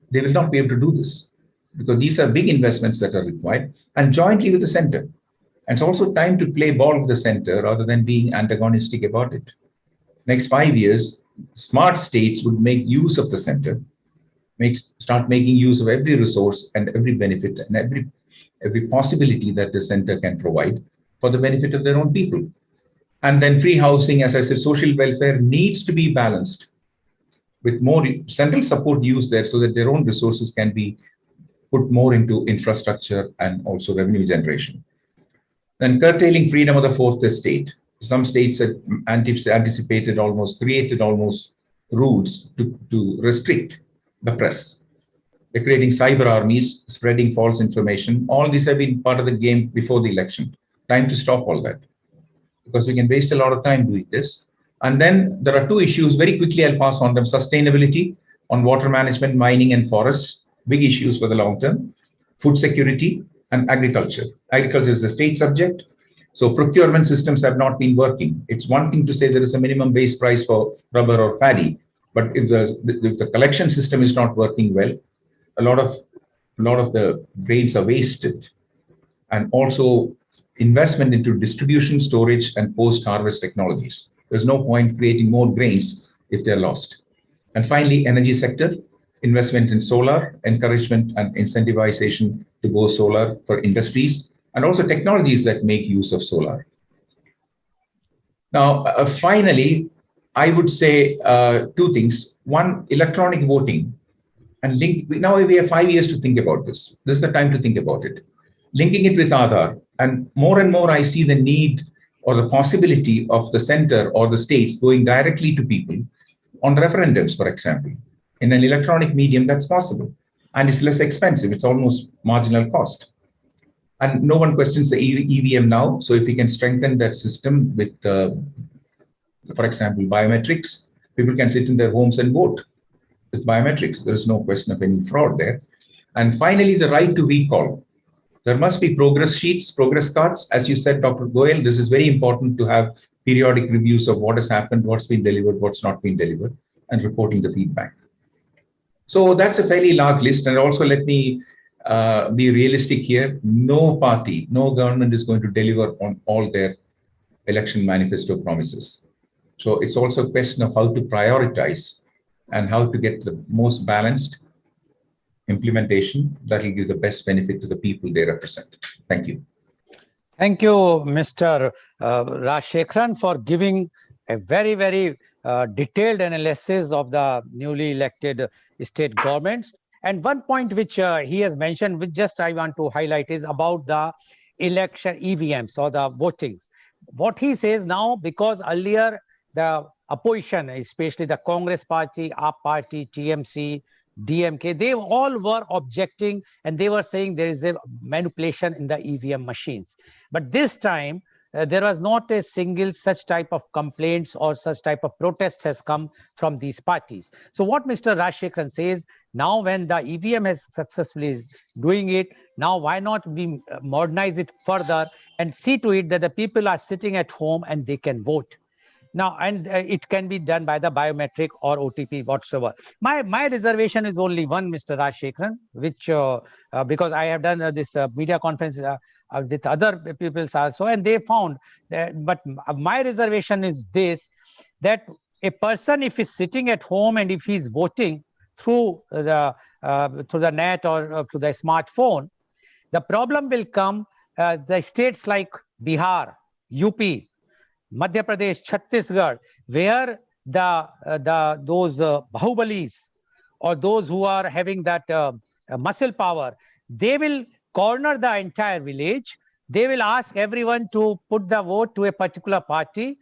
they will not be able to do this because these are big investments that are required and jointly with the center. And it's also time to play ball with the center rather than being antagonistic about it. Next 5 years, smart states would make use of the center, start making use of every resource and every benefit and every possibility that the center can provide for the benefit of their own people. And then free housing, as I said, social welfare needs to be balanced with more central support used there so that their own resources can be put more into infrastructure and also revenue generation. Then curtailing freedom of the fourth estate. Some states had anticipated created rules to restrict the press. They're creating cyber armies, spreading false information. All these have been part of the game before the election. Time to stop all that because we can waste a lot of time doing this. And then there are two issues. Very quickly, I'll pass on them. Sustainability on water management, mining and forests, big issues for the long term. Food security and agriculture. Agriculture is a state subject. So procurement systems have not been working. It's one thing to say there is a minimum base price for rubber or paddy, but if the collection system is not working well, a lot of the grains are wasted. And also investment into distribution, storage, and post-harvest technologies. There's no point creating more grains if they're lost. And finally, energy sector, investment in solar, encouragement and incentivization to go solar for industries, and also technologies that make use of solar. Now, finally, I would say two things. One, electronic voting. And now we have 5 years to think about this. This is the time to think about it. Linking it with Aadhaar. And more, I see the need or the possibility of the center or the states going directly to people on referendums, for example. In an electronic medium, that's possible. And it's less expensive. It's almost marginal cost. And no one questions the EVM now. So if we can strengthen that system with, for example, biometrics, people can sit in their homes and vote with biometrics. There is no question of any fraud there. And finally, the right to recall. There must be progress sheets, progress cards. As you said, Dr. Goel, this is very important to have periodic reviews of what has happened, what's been delivered, what's not been delivered, and reporting the feedback. So that's a fairly large list. And also let me be realistic here. No party, no government is going to deliver on all their election manifesto promises. So it's also a question of how to prioritize and how to get the most balanced implementation that will give the best benefit to the people they represent. Thank you. Thank you, Mr. Rajshekharan, for giving a very, very detailed analysis of the newly elected state governments. And one point which he has mentioned, which just I want to highlight, is about the election EVMs or the votings. What he says now, because earlier the opposition, especially the Congress party, AAP party, TMC, DMK, they all were objecting and they were saying there is a manipulation in the EVM machines. But this time, there was not a single such type of complaints or such type of protest has come from these parties. So what Mr. Rajshekharan says, now when the EVM has successfully doing it, now why not we modernize it further and see to it that the people are sitting at home and they can vote. Now, and it can be done by the biometric or OTP whatsoever. My reservation is only one, Mr. Rajshekharan, which because I have done this media conference with other people also, and they found that, but my reservation is this, that a person, if he's sitting at home and if he's voting through the net or through the smartphone, the problem will come the states like Bihar, UP, Madhya Pradesh, Chhattisgarh, where those Bahubalis or those who are having that muscle power, they will corner the entire village. They will ask everyone to put the vote to a particular party,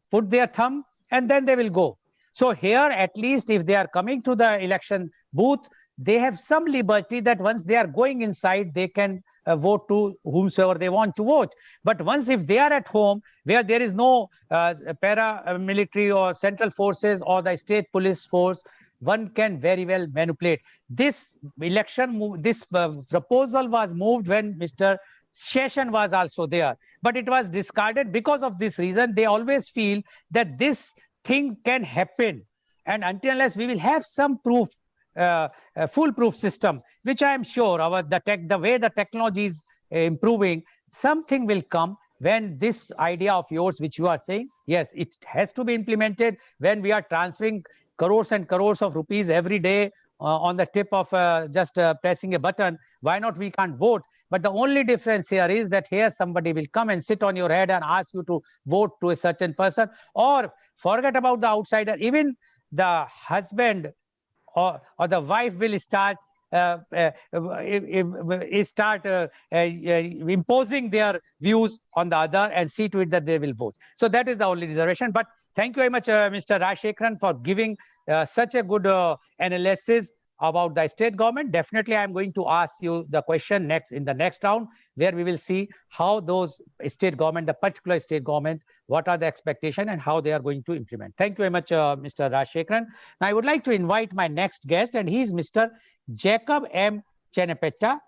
put their thumb, and then they will go. So here, at least if they are coming to the election booth, they have some liberty that once they are going inside, they can vote to whomsoever they want to vote. But once if they are at home, where there is no paramilitary or central forces or the state police force, one can very well manipulate. This election, this proposal was moved when Mr. Session was also there, but it was discarded because of this reason. They always feel that this thing can happen, and until unless we will have some proof, foolproof system, which I am sure the way the technology is improving, something will come when this idea of yours, which you are saying, yes, it has to be implemented. When we are transferring crores and crores of rupees every day on the tip of just pressing a button, why not we can't vote? But the only difference here is that here somebody will come and sit on your head and ask you to vote to a certain person, or forget about the outsider. Even the husband or the wife will start imposing their views on the other and see to it that they will vote. So that is the only reservation. But thank you very much, Mr. Rajshekharan, for giving such a good analysis about the state government. Definitely, I'm going to ask you the question next in the next round, where we will see how those state government, the particular state government, what are the expectations and how they are going to implement. Thank you very much, Mr. Rajshekharan. Now, I would like to invite my next guest, and he is Mr. Jacob M. Chenepetta.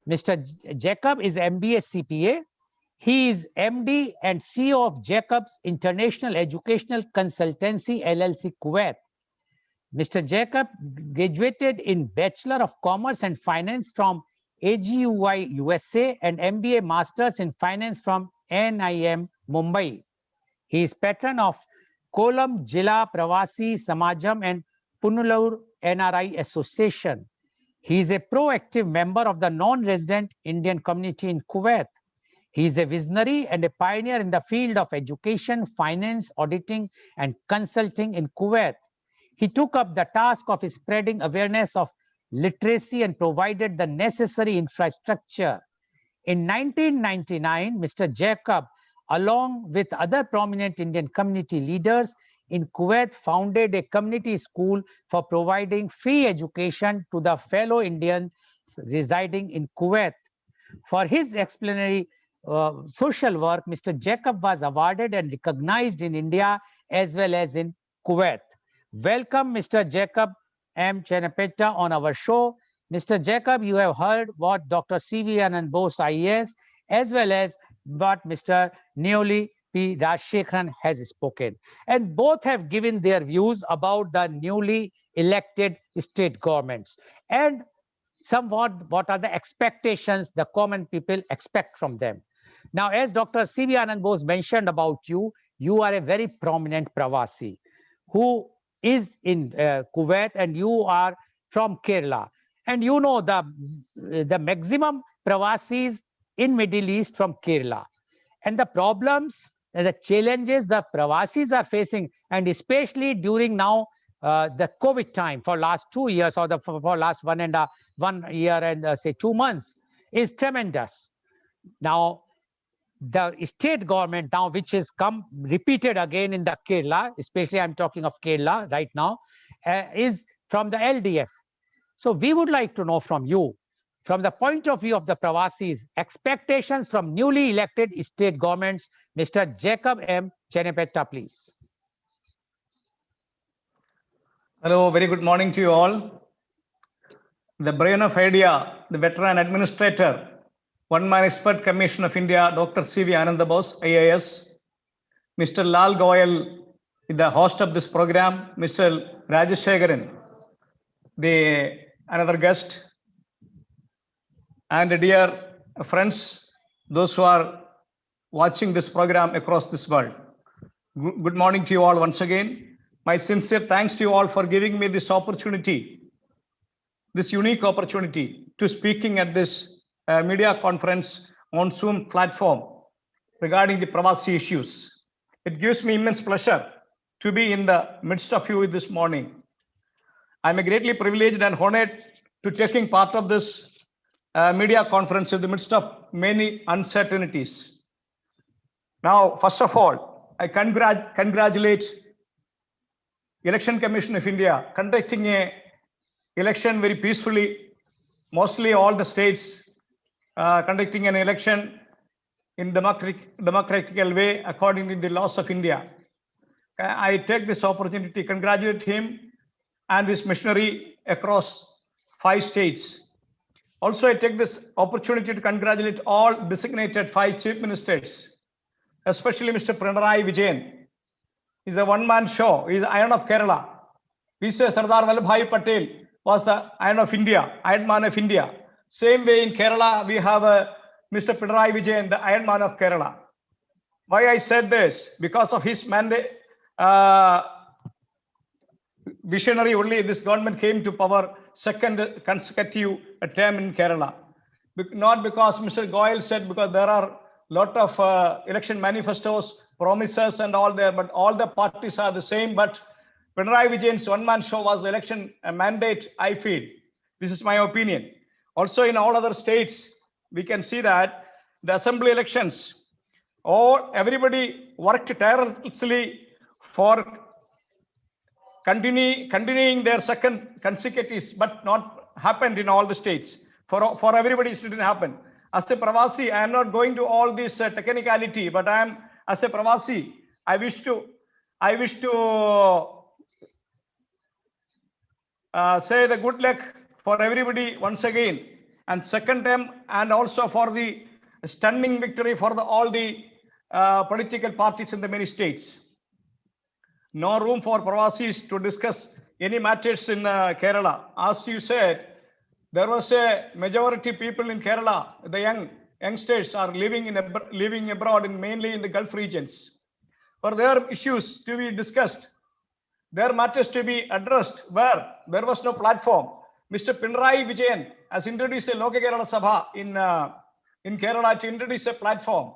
Mr. Jacob is MBA CPA. He is MD and CEO of Jacobs International Educational Consultancy LLC, Kuwait. Mr. Jacob graduated in Bachelor of Commerce and Finance from AGUI USA and MBA Masters in Finance from NIM Mumbai. He is patron of Kolam Jila Pravasi Samajam and Punalur NRI Association. He is a proactive member of the non-resident Indian community in Kuwait. He is a visionary and a pioneer in the field of education, finance, auditing, and consulting in Kuwait. He took up the task of spreading awareness of literacy and provided the necessary infrastructure. In 1999, Mr. Jacob, along with other prominent Indian community leaders in Kuwait, founded a community school for providing free education to the fellow Indians residing in Kuwait. For his exemplary social work, Mr. Jacob was awarded and recognized in India as well as in Kuwait. Welcome, Mr. Jacob M. Chenapetta on our show. Mr. Jacob, you have heard what Dr. C.V. Anand Bose IAS as well as what Mr. Neoli P. Rajshekharan has spoken. And both have given their views about the newly elected state governments and somewhat what are the expectations the common people expect from them. Now, as Dr. C.V. Anand Bose mentioned about you, you are a very prominent Pravasi who is in Kuwait and you are from Kerala. And you know the maximum Pravasis in Middle East from Kerala. And the problems and the challenges the Pravasis are facing, and especially during now the COVID time for last 2 years or for last 1 year and say 2 months is tremendous. Now, the state government now, which has come repeated again in the Kerala, especially I'm talking of Kerala right now, is from the LDF. So we would like to know from you, from the point of view of the Pravasis, expectations from newly elected state governments. Mr. Jacob M. Chenapetta, please. Hello, very good morning to you all. The brain of idea, the veteran administrator, one-man expert commission of India, Dr. C.V. Anand Bose, IAS, Mr. Lal Goel, the host of this program, Mr. Rajeshekharan, the another guest, and dear friends, those who are watching this program across this world. Good morning to you all once again. My sincere thanks to you all for giving me this opportunity, this unique opportunity to speaking at this media conference on Zoom platform regarding the Pravasi issues. It gives me immense pleasure to be in the midst of you this morning. I'm greatly privileged and honored to taking part of this media conference in the midst of many uncertainties. Now, first of all, I congratulate Election Commission of India conducting a election very peacefully, mostly all the states conducting an election in democratical way according to the laws of India. I take this opportunity to congratulate him and his missionary across 5 states. Also, I take this opportunity to congratulate all designated 5 chief ministers, especially Mr. Pinarayi Vijayan. He's a one-man show. He's the Iron of Kerala. We say Sardar Vallabhbhai Patel was the Iron of India, Iron Man of India. Same way in Kerala, we have Mr. Pinarayi Vijayan, the Iron Man of Kerala. Why I said this? Because of his mandate, visionary only this government came to power second consecutive term in Kerala. Not because Mr. Goel said, because there are a lot of election manifestos, promises and all there, but all the parties are the same. But Pinarayi Vijayan's one-man show was the election mandate, I feel. This is my opinion. Also, in all other states, we can see that the assembly elections, everybody worked tirelessly for continuing their second consecutive, but not happened in all the states. For everybody, it didn't happen. As a Pravasi, I am not going to all this technicality, but I am, as a Pravasi, I wish to say the good luck for everybody once again, and second time, and also for the a stunning victory for all the political parties in the many states. No room for Pravasis to discuss any matters in Kerala. As you said, there was a majority people in Kerala, the youngsters are living abroad mainly in the Gulf regions. For their issues to be discussed, their matters to be addressed, where there was no platform. Mr. Pinarayi Vijayan has introduced a Loka Kerala Sabha in Kerala to introduce a platform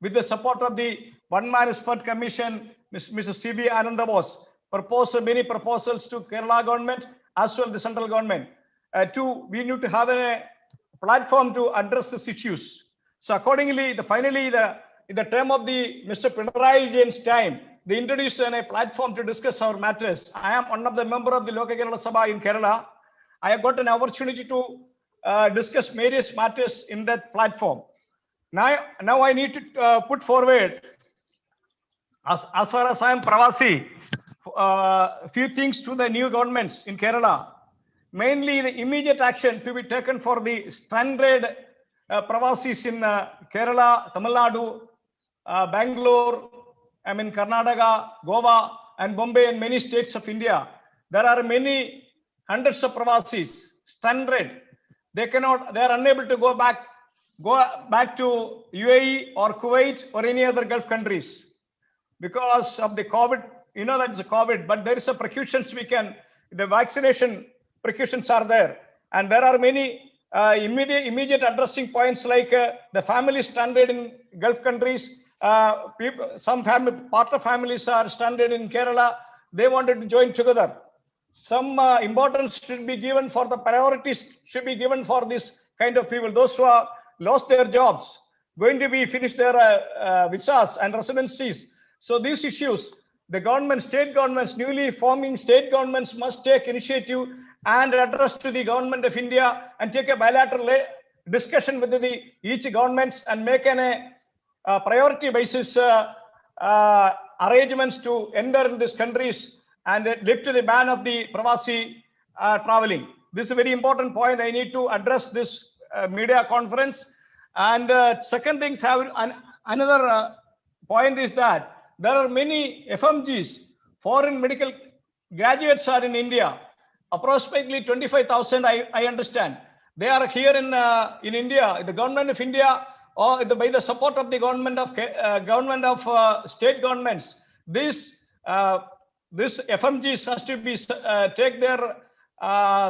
with the support of the one-man expert commission. Mr. C.V. Ananda Bose proposed many proposals to Kerala government as well as the central government. We need to have a platform to address these issues. So accordingly, finally, in the term of the Mr. Pinarayi Vijayan's time, they introduced a platform to discuss our matters. I am one of the members of the Loka Kerala Sabha in Kerala. I have got an opportunity to discuss various matters in that platform. Now I need to put forward, as far as I am Pravasi, few things to the new governments in Kerala. Mainly the immediate action to be taken for the stranded Pravasis in Kerala, Tamil Nadu, Bangalore, Karnataka, Goa, and Bombay, and many states of India. There are many hundreds of Pravasis stranded. They are unable to go back to UAE or Kuwait or any other Gulf countries because of the COVID. You know that's a COVID, but there is a precautions the vaccination precautions are there, and there are many immediate addressing points like the families stranded in Gulf countries. Some part of families are stranded in Kerala. They wanted to join together. Some importance should be given for the priorities should be given for this kind of people. Those who have lost their jobs, going to be finished their visas and residencies. So these issues, the government, state governments, newly forming state governments must take initiative and address to the government of India and take a bilateral discussion with each governments and make a priority basis arrangements to enter in these countries and lift the ban of the Pravasi traveling. This is a very important point. I need to address this media conference. And second things have another point is that there are many FMGs, foreign medical graduates are in India, approximately 25,000. I understand they are here in India. The government of India, or by the support of the government of state governments, this FMGs has to be take their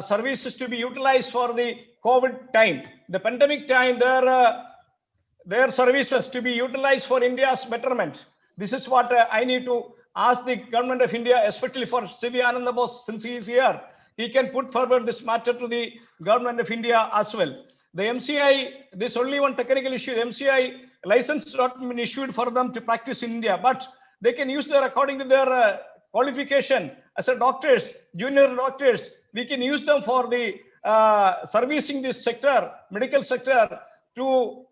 services to be utilized for the COVID time, the pandemic time. Their services to be utilized for India's betterment. This is what I need to ask the government of India, especially for C.V. Ananda Bose, since he is here. He can put forward this matter to the government of India as well. The MCI, this only one technical issue. The MCI license not been issued for them to practice in India, but they can use their according to their qualification as a doctors, junior doctors. We can use them for the servicing this sector, medical sector, to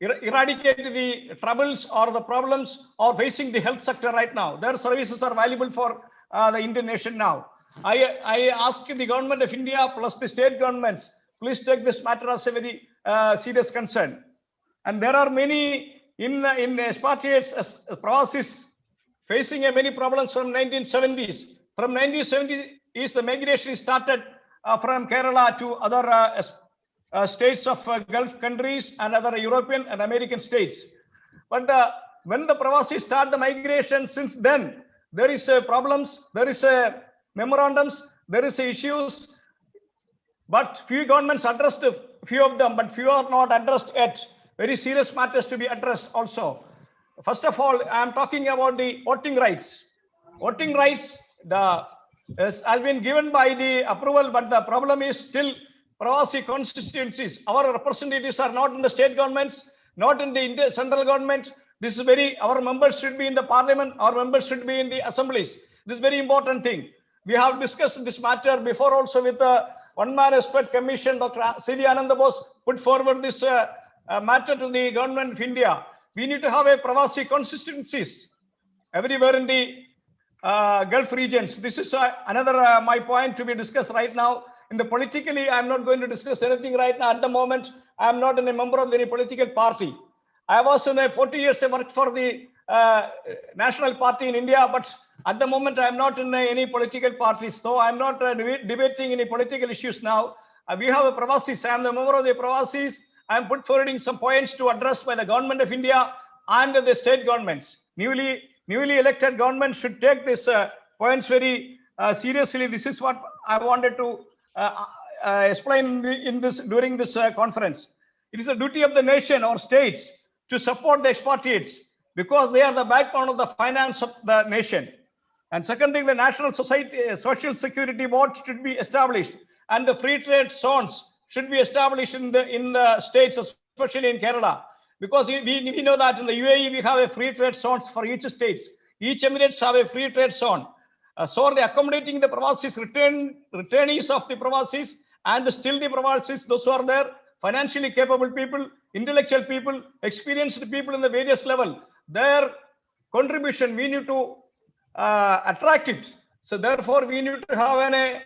eradicate the troubles or the problems or facing the health sector right now. Their services are valuable for the Indian nation now. I ask the government of India plus the state governments, please take this matter as a very serious concern. And there are many in expatriates, Pravasis facing many problems from 1970s. From 1970s, the migration started from Kerala to other states of Gulf countries and other European and American states. But when the Pravasis start the migration, since then, there is problems, there is memorandums, there is issues, but few governments addressed a few of them, but few are not addressed yet. Very serious matters to be addressed also. First of all, I am talking about the voting rights. Voting rights has been given by the approval, but the problem is still Pravasi constituencies. Our representatives are not in the state governments, not in the central government. This is our members should be in the parliament, our members should be in the assemblies. This is very important thing. We have discussed this matter before also with the one-man expert commission. Dr. C.V. Ananda Bose put forward this matter to the government of India. We need to have a Pravasi constituencies everywhere in the Gulf regions. This is another my point to be discussed right now. In the politically, I'm not going to discuss anything right now at the moment. I am not a member of any political party. I was in a 40 years I worked for the national party in India, but at the moment I am not in any political parties. So I am not debating any political issues now. We have a Pravasis. I am the member of the Pravasis. I am put forwarding some points to address by the government of India and the state governments. Newly elected government should take these points very seriously. This is what I wanted to explain during this conference. It is the duty of the nation or states to support the expatriates because they are the backbone of the finance of the nation. And second thing, the national social security board should be established, and the free trade zones should be established in the states, especially in Kerala, because we know that in the UAE we have a free trade zones for each states. Each emirates have a free trade zone. So they accommodating the Pravasis, returnees of the Pravasis, and still the Pravasis, those who are there, financially capable people, intellectual people, experienced people in the various level. Their contribution, we need to attract it. So therefore, we need to have a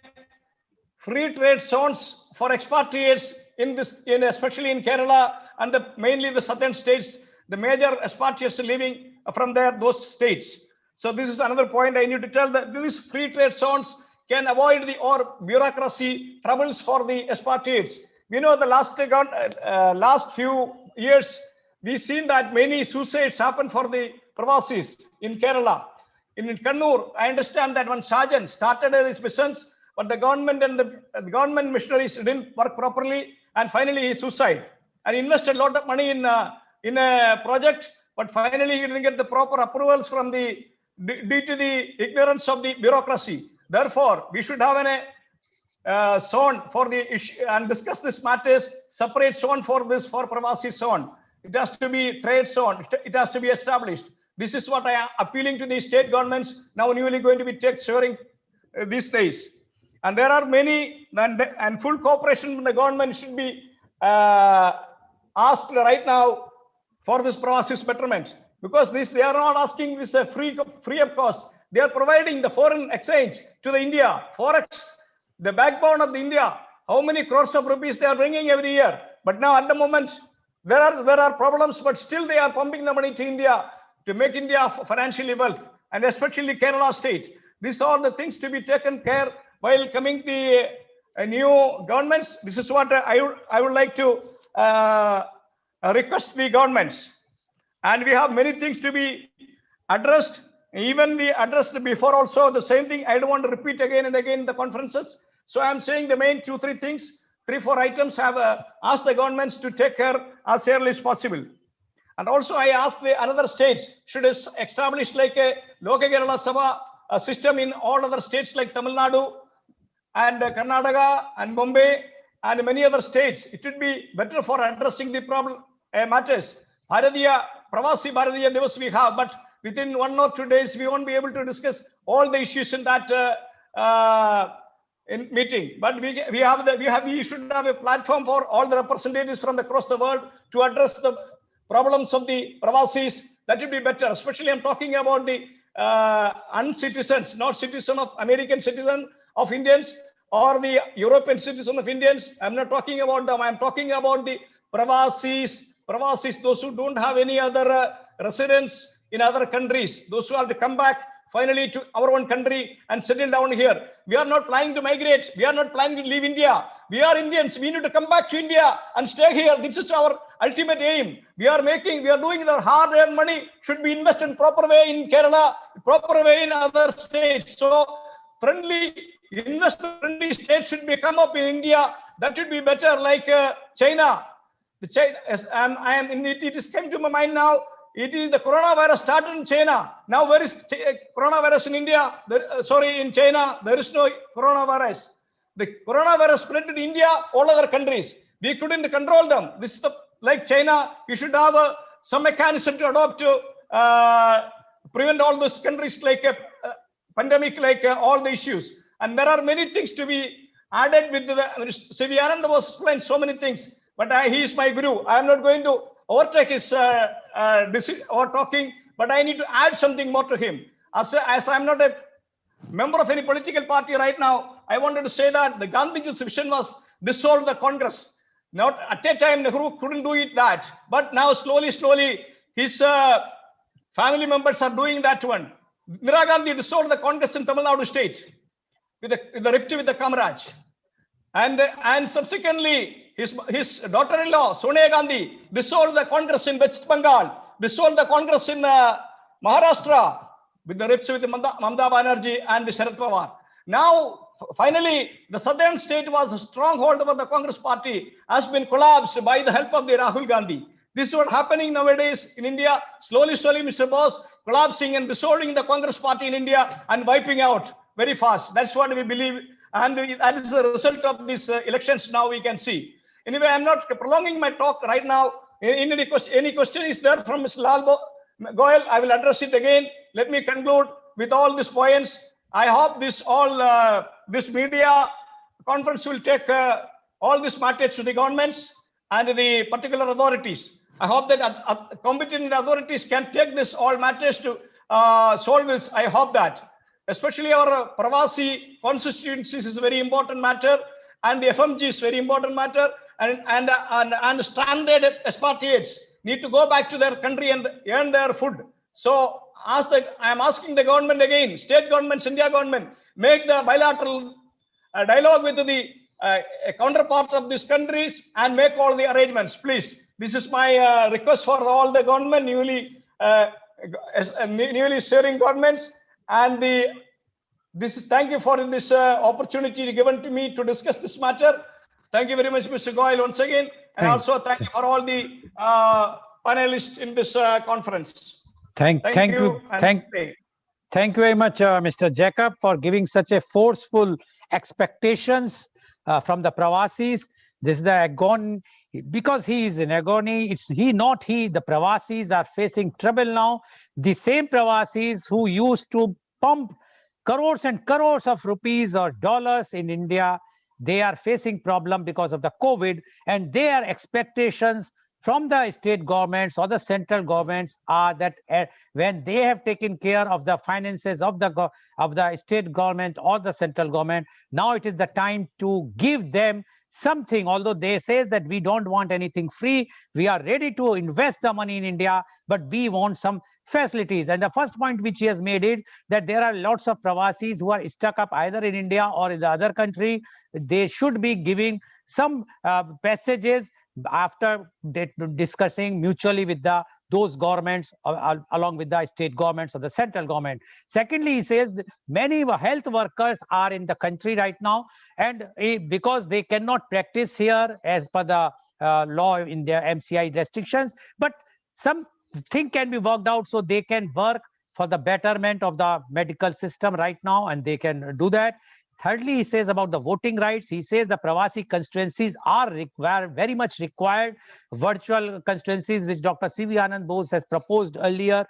free trade zones for expatriates especially in Kerala and mainly the southern states, the major expatriates living from those states. So this is another point I need to tell, that these free trade zones can avoid the bureaucracy troubles for the expatriates. We know the last few years, we've seen that many suicides happen for the Pravasis in Kerala. In Kannur, I understand that one sergeant started this business, but the government and the government missionaries didn't work properly, and finally he suicide. And he invested a lot of money in a project, but finally he didn't get the proper approvals from due to the ignorance of the bureaucracy. Therefore, we should have a zone for the issue and discuss this matters, separate zone for Pravasi zone. It has to be trade zone. It has to be established. This is what I am appealing to the state governments now newly going to be sharing these days. And there are many, and full cooperation from the government should be asked right now for this Pravasis betterment, because they are not asking this free of cost. They are providing the foreign exchange to the India, Forex, the backbone of the India. How many crores of rupees they are bringing every year? But now at the moment, there are problems, but still they are pumping the money to India to make India financially wealth, and especially Kerala state. These are the things to be taken care while coming the new governments. This is what I would like to request the governments. And we have many things to be addressed. Even we addressed before also the same thing. I don't want to repeat again and again in the conferences. So I'm saying the main 2-3 things, 3-4 items have asked the governments to take care as early as possible. And also I asked the another states should establish like a Loka Kerala Sabha system in all other states like Tamil Nadu and Karnataka and Bombay and many other states. It would be better for addressing the problem matters. Pravasi Bharatiya Divas we have, but within 1 or 2 days we won't be able to discuss all the issues in that in meeting. But we should have a platform for all the representatives from across the world to address the problems of the Pravasis. That would be better. Especially I'm talking about the uncitizens, not citizen of American citizen of Indians or the European citizen of Indians. I'm not talking about them. I'm talking about the Pravasis, those who don't have any other residence in other countries, those who have to come back finally to our own country and settle down here. We are not planning to migrate. We are not planning to leave India. We are Indians. We need to come back to India and stay here. This is our ultimate aim. We are doing the hard-earned money should be invested in proper way in Kerala, proper way in other states. So investment-friendly states should be come up in India. That should be better, like China. It is came to my mind now. It is the coronavirus started in China. Now where is coronavirus in India? In China, there is no coronavirus. The coronavirus spread to India, all other countries. We couldn't control them. This is like China. You should have some mechanism to adopt to prevent all those countries like a pandemic, like all the issues. And there are many things to be added with the Siviananda was explained so many things. But he is my guru. I am not going to overtake his talking, but I need to add something more to him. As I'm not a member of any political party right now, I wanted to say that the Gandhiji's vision was dissolve the Congress. Not at a time, Nehru couldn't do it that. But now slowly, his family members are doing that one. Indira Gandhi dissolved the Congress in Tamil Nadu state with the rift with the Kamaraj. And subsequently, his daughter-in-law, Sonia Gandhi, dissolved the Congress in West Bengal, dissolved the Congress in Maharashtra with the rifts with Mamata Banerjee and the Sharad Pawar. Now, finally, the southern state was a stronghold over the Congress party, has been collapsed by the help of the Rahul Gandhi. This is what happening nowadays in India. Slowly, Mr. Bose, collapsing and dissolving the Congress party in India and wiping out very fast. That's what we believe. And that is the result of these elections now we can see. Anyway, I'm not prolonging my talk right now. Any question is there from Mr. Goel? I will address it again. Let me conclude with all these points. I hope this media conference will take all these matters to the governments and the particular authorities. I hope that competent authorities can take this all matters to solve this. I hope that. Especially our Pravasi constituencies is a very important matter, and the FMG is very important matter, and stranded expatriates need to go back to their country and earn their food. So I am asking the government again, state governments, India government, make the bilateral dialogue with the counterpart of these countries and make all the arrangements, please. This is my request for all the government, newly serving governments. And thank you for this opportunity given to me to discuss this matter. Thank you very much, Mr. Goel, once again. And also thank you for all the panelists in this conference. Thank you very much, Mr. Jacob, for giving such a forceful expectations from the Pravasis. This is the agony, because he is in agony. It's not he. The Pravasis are facing trouble now. The same Pravasis who used to pump crores and crores of rupees or dollars in India, they are facing problem because of the COVID, and their expectations from the state governments or the central governments are that when they have taken care of the finances of the state government or the central government, now it is the time to give them something. Although they say that we don't want anything free, we are ready to invest the money in India, but we want some facilities. And the first point which he has made is that there are lots of Pravasis who are stuck up either in India or in the other country. They should be giving some passages after discussing mutually with those governments along with the state governments or the central government. Secondly, he says that many health workers are in the country right now, and because they cannot practice here as per the law in their MCI restrictions, but something can be worked out so they can work for the betterment of the medical system right now, and they can do that. Thirdly, he says about the voting rights. He says the Pravasi constituencies are very much required. Virtual constituencies, which Dr. C.V. Anand Bose has proposed earlier.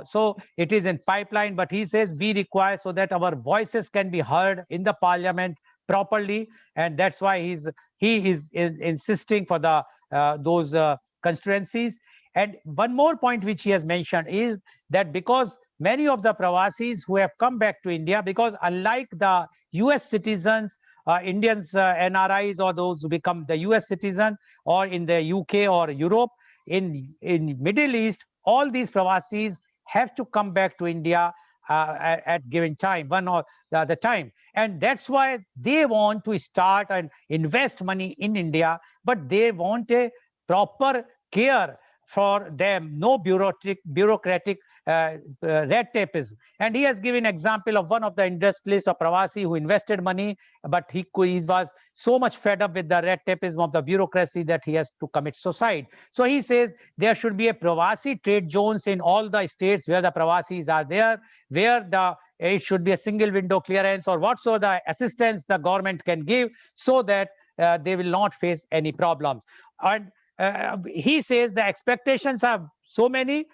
So it is in pipeline, but he says we require so that our voices can be heard in the parliament properly, and that's why he is insisting for those constituencies. And one more point which he has mentioned is that because many of the Pravasis who have come back to India, because unlike the US citizens, Indians, NRIs, or those who become the US citizen, or in the UK or Europe, in Middle East, all these Pravasis have to come back to India at given time, one or the other time. And that's why they want to start and invest money in India, but they want a proper care for them, no bureaucratic red tapeism. And he has given example of one of the industrialists of Pravasi who invested money, but he was so much fed up with the red tapeism of the bureaucracy that he has to commit suicide. So he says there should be a Pravasi trade zones in all the states where the Pravasis are there, where it should be a single window clearance or whatsoever the assistance the government can give, so that they will not face any problems. And he says the expectations are so many.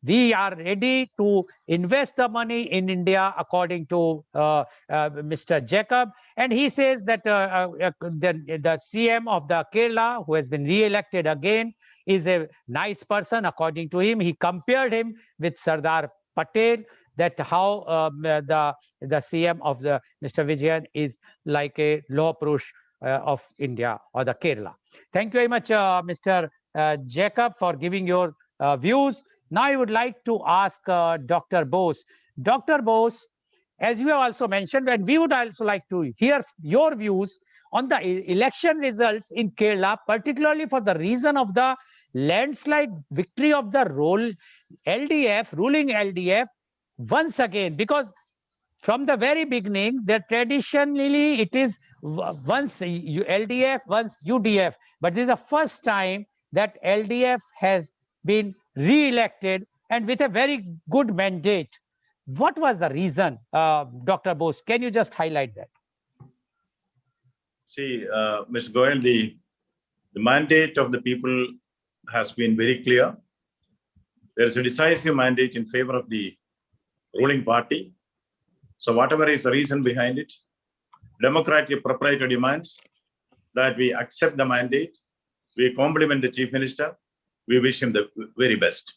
We are ready to invest the money in India, according to Mr. Jacob. And he says that the CM of the Kerala, who has been re-elected again, is a nice person, according to him. He compared him with Sardar Patel, that how the CM of the Mr. Vijayan is like a Loh Purush of India or the Kerala. Thank you very much, Mr. Jacob, for giving your views. Now I would like to ask Dr. Bose. Dr. Bose, as you have also mentioned, and we would also like to hear your views on the election results in Kerala, particularly for the reason of the landslide victory of the ruling LDF once again, because from the very beginning, that traditionally it is once LDF, once UDF, but this is the first time that LDF has been re-elected and with a very good mandate. What was the reason, Dr. Bose? Can you just highlight that? See, Mr. Goel, the mandate of the people has been very clear. There is a decisive mandate in favor of the ruling party. So whatever is the reason behind it, democratic proprietor demands that we accept the mandate, we compliment the Chief Minister, we wish him the very best.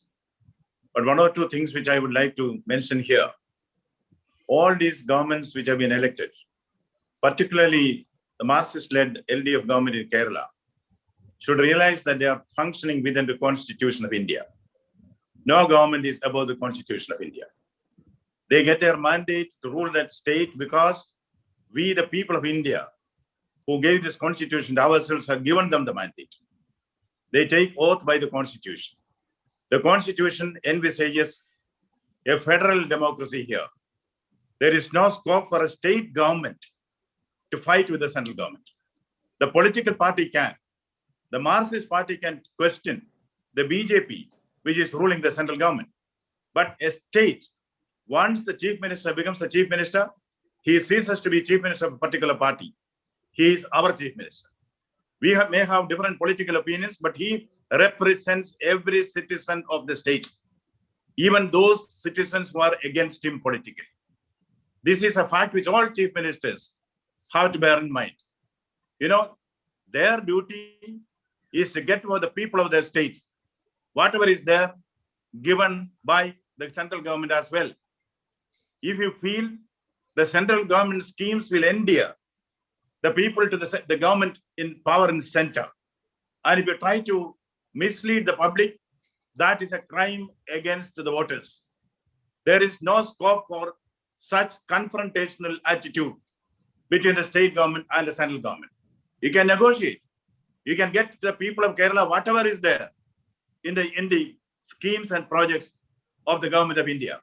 But one or two things which I would like to mention here. All these governments which have been elected, particularly the Marxist-led LDF government in Kerala, should realize that they are functioning within the Constitution of India. No government is above the Constitution of India. They get their mandate to rule that state because we, the people of India, who gave this constitution to ourselves, have given them the mandate. They take oath by the constitution. The constitution envisages a federal democracy here. There is no scope for a state government to fight with the central government. The political party can. The Marxist party can question the BJP, which is ruling the central government. But a state, once the chief minister becomes the chief minister, he ceases to be chief minister of a particular party. He is our chief minister. We may have different political opinions, but he represents every citizen of the state, even those citizens who are against him politically. This is a fact which all chief ministers have to bear in mind. You know, their duty is to get to the people of their states, whatever is there, given by the central government as well. If you feel the central government schemes will endear the people to the government in power in the center, and if you try to mislead the public, that is a crime against the voters. There is no scope for such confrontational attitude between the state government and the central government. You can negotiate. You can get the people of Kerala whatever is there in the schemes and projects of the government of India.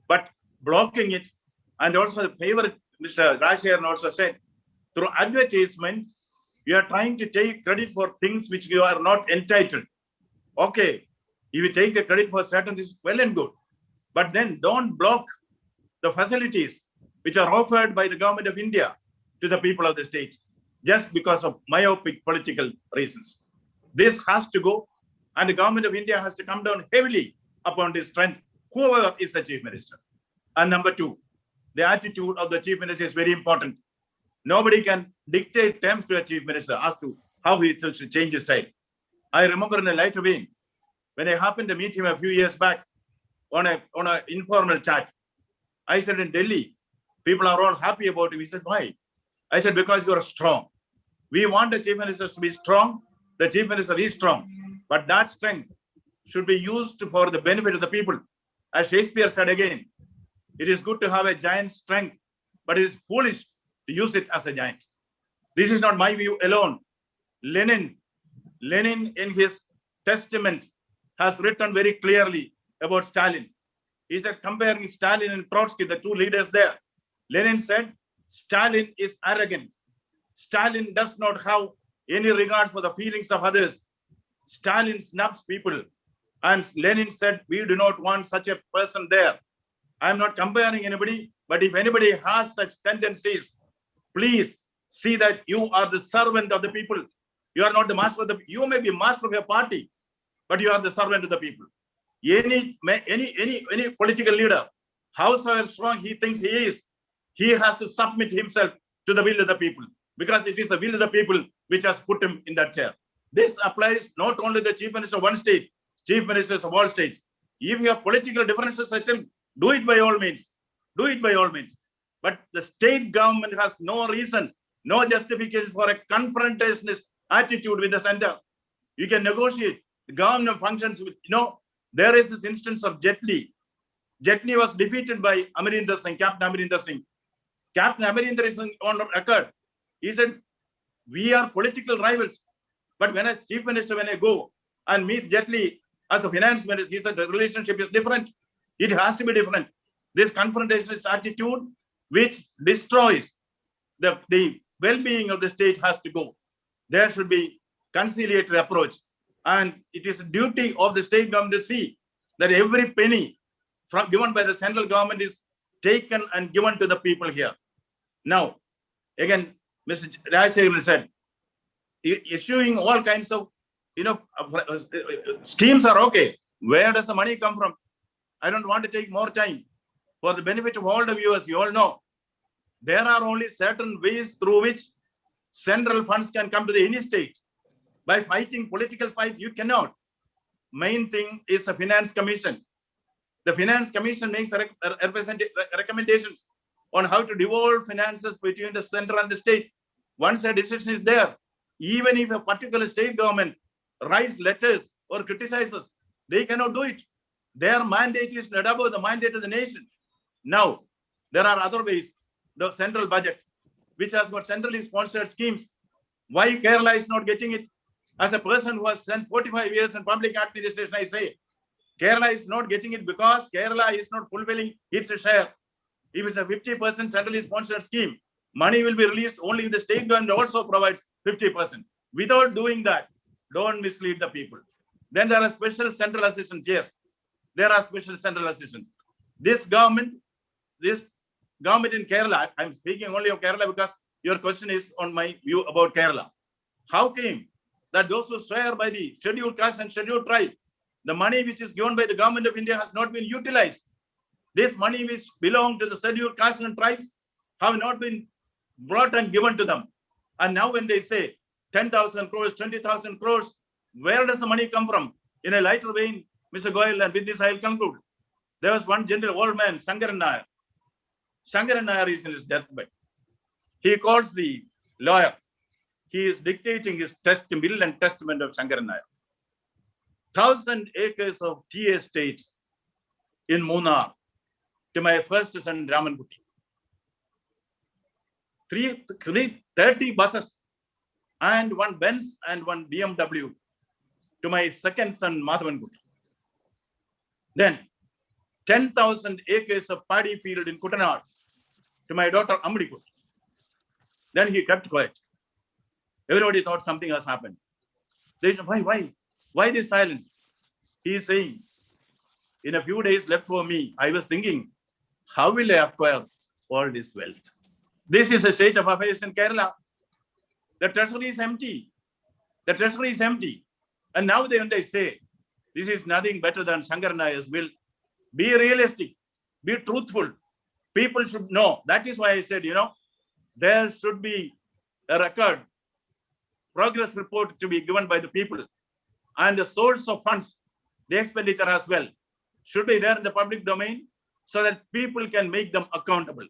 But blocking it, and also the favorite, Mr. Rajshekhar also said, through advertisement, you are trying to take credit for things which you are not entitled. Okay, if you take the credit for certain things, well and good. But then don't block the facilities which are offered by the government of India to the people of the state, just because of myopic political reasons. This has to go, and the government of India has to come down heavily upon this trend, whoever is the chief minister. And number two, the attitude of the chief minister is very important. Nobody can dictate terms to a chief minister as to how he should change his style. I remember in a lighter vein, when I happened to meet him a few years back on an informal chat, I said, in Delhi, people are all happy about him. He said, why? I said, because you are strong. We want the chief minister to be strong. The chief minister is strong. But that strength should be used for the benefit of the people. As Shakespeare said again, it is good to have a giant's strength, but it is foolish to use it as a giant. This is not my view alone. Lenin in his testament has written very clearly about Stalin. He said, comparing Stalin and Trotsky, the two leaders there, Lenin said, Stalin is arrogant. Stalin does not have any regard for the feelings of others. Stalin snubs people. And Lenin said, we do not want such a person there. I'm not comparing anybody, but if anybody has such tendencies, please see that you are the servant of the people. You are not the master of the, you may be master of your party, but you are the servant of the people. Any political leader, however strong he thinks he is, he has to submit himself to the will of the people, because it is the will of the people which has put him in that chair. This applies not only to the chief minister of one state, chief ministers of all states. If you have political differences, do it by all means. Do it by all means. But the state government has no reason no justification for a confrontationist attitude with the center. You can negotiate. The government functions with, there is this instance of Jet Li. Jet Li was defeated by Amarinder Singh, Captain Amarinder Singh. Captain Amarinder Singh on record. He said, we are political rivals. But when as chief minister, when I go and meet Jet Li as a finance minister, he said the relationship is different. It has to be different. This confrontationist attitude, which destroys the well-being of the state, has to go. There should be conciliatory approach. And it is a duty of the state government to see that every penny given by the central government is taken and given to the people here. Now, again, Mr. Rajshekharan said, issuing all kinds of, schemes are okay. Where does the money come from? I don't want to take more time. For the benefit of all the viewers, you all know, there are only certain ways through which central funds can come to any state. By fighting political fight, you cannot. Main thing is a finance commission. The finance commission makes recommendations on how to devolve finances between the center and the state. Once a decision is there, even if a particular state government writes letters or criticizes, they cannot do it. Their mandate is not above the mandate of the nation. Now, there are other ways. The central budget, which has got centrally sponsored schemes. Why Kerala is not getting it? As a person who has spent 45 years in public administration, I say, Kerala is not getting it because Kerala is not fulfilling its share. If it's a 50% centrally sponsored scheme, money will be released only if the state government also provides 50%. Without doing that, don't mislead the people. Then there are special central assistants. Yes, there are special central assistants. This government in Kerala, I'm speaking only of Kerala because your question is on my view about Kerala. How came that those who swear by the scheduled caste and scheduled tribe, the money which is given by the government of India has not been utilized? This money which belonged to the scheduled caste and tribes have not been brought and given to them. And now when they say 10,000 crores, 20,000 crores, where does the money come from? In a lighter vein, Mr. Goel, and with this I will conclude. There was one general old man, Shankaran Nair. Shankaran Nair is in his deathbed. He calls the lawyer. He is dictating his will and testament of Shankaran Nair. 1,000 acres of tea estate in Munnar to my first son, Ramankuti. 30 buses and one Benz and one BMW to my second son, Madhavankuti. Then 10,000 acres of paddy field in Kutanad to my daughter, Amrikuti. Then he kept quiet. Everybody thought something has happened. They said, why this silence? He is saying, in a few days left for me, I was thinking, how will I acquire all this wealth? This is a state of affairs in Kerala. The treasury is empty. The treasury is empty. And now when they say, this is nothing better than Shankaran Nair's will. Be realistic. Be truthful. People should know. That is why I said, there should be a record, progress report to be given by the people. And the source of funds, the expenditure as well, should be there in the public domain so that people can make them accountable.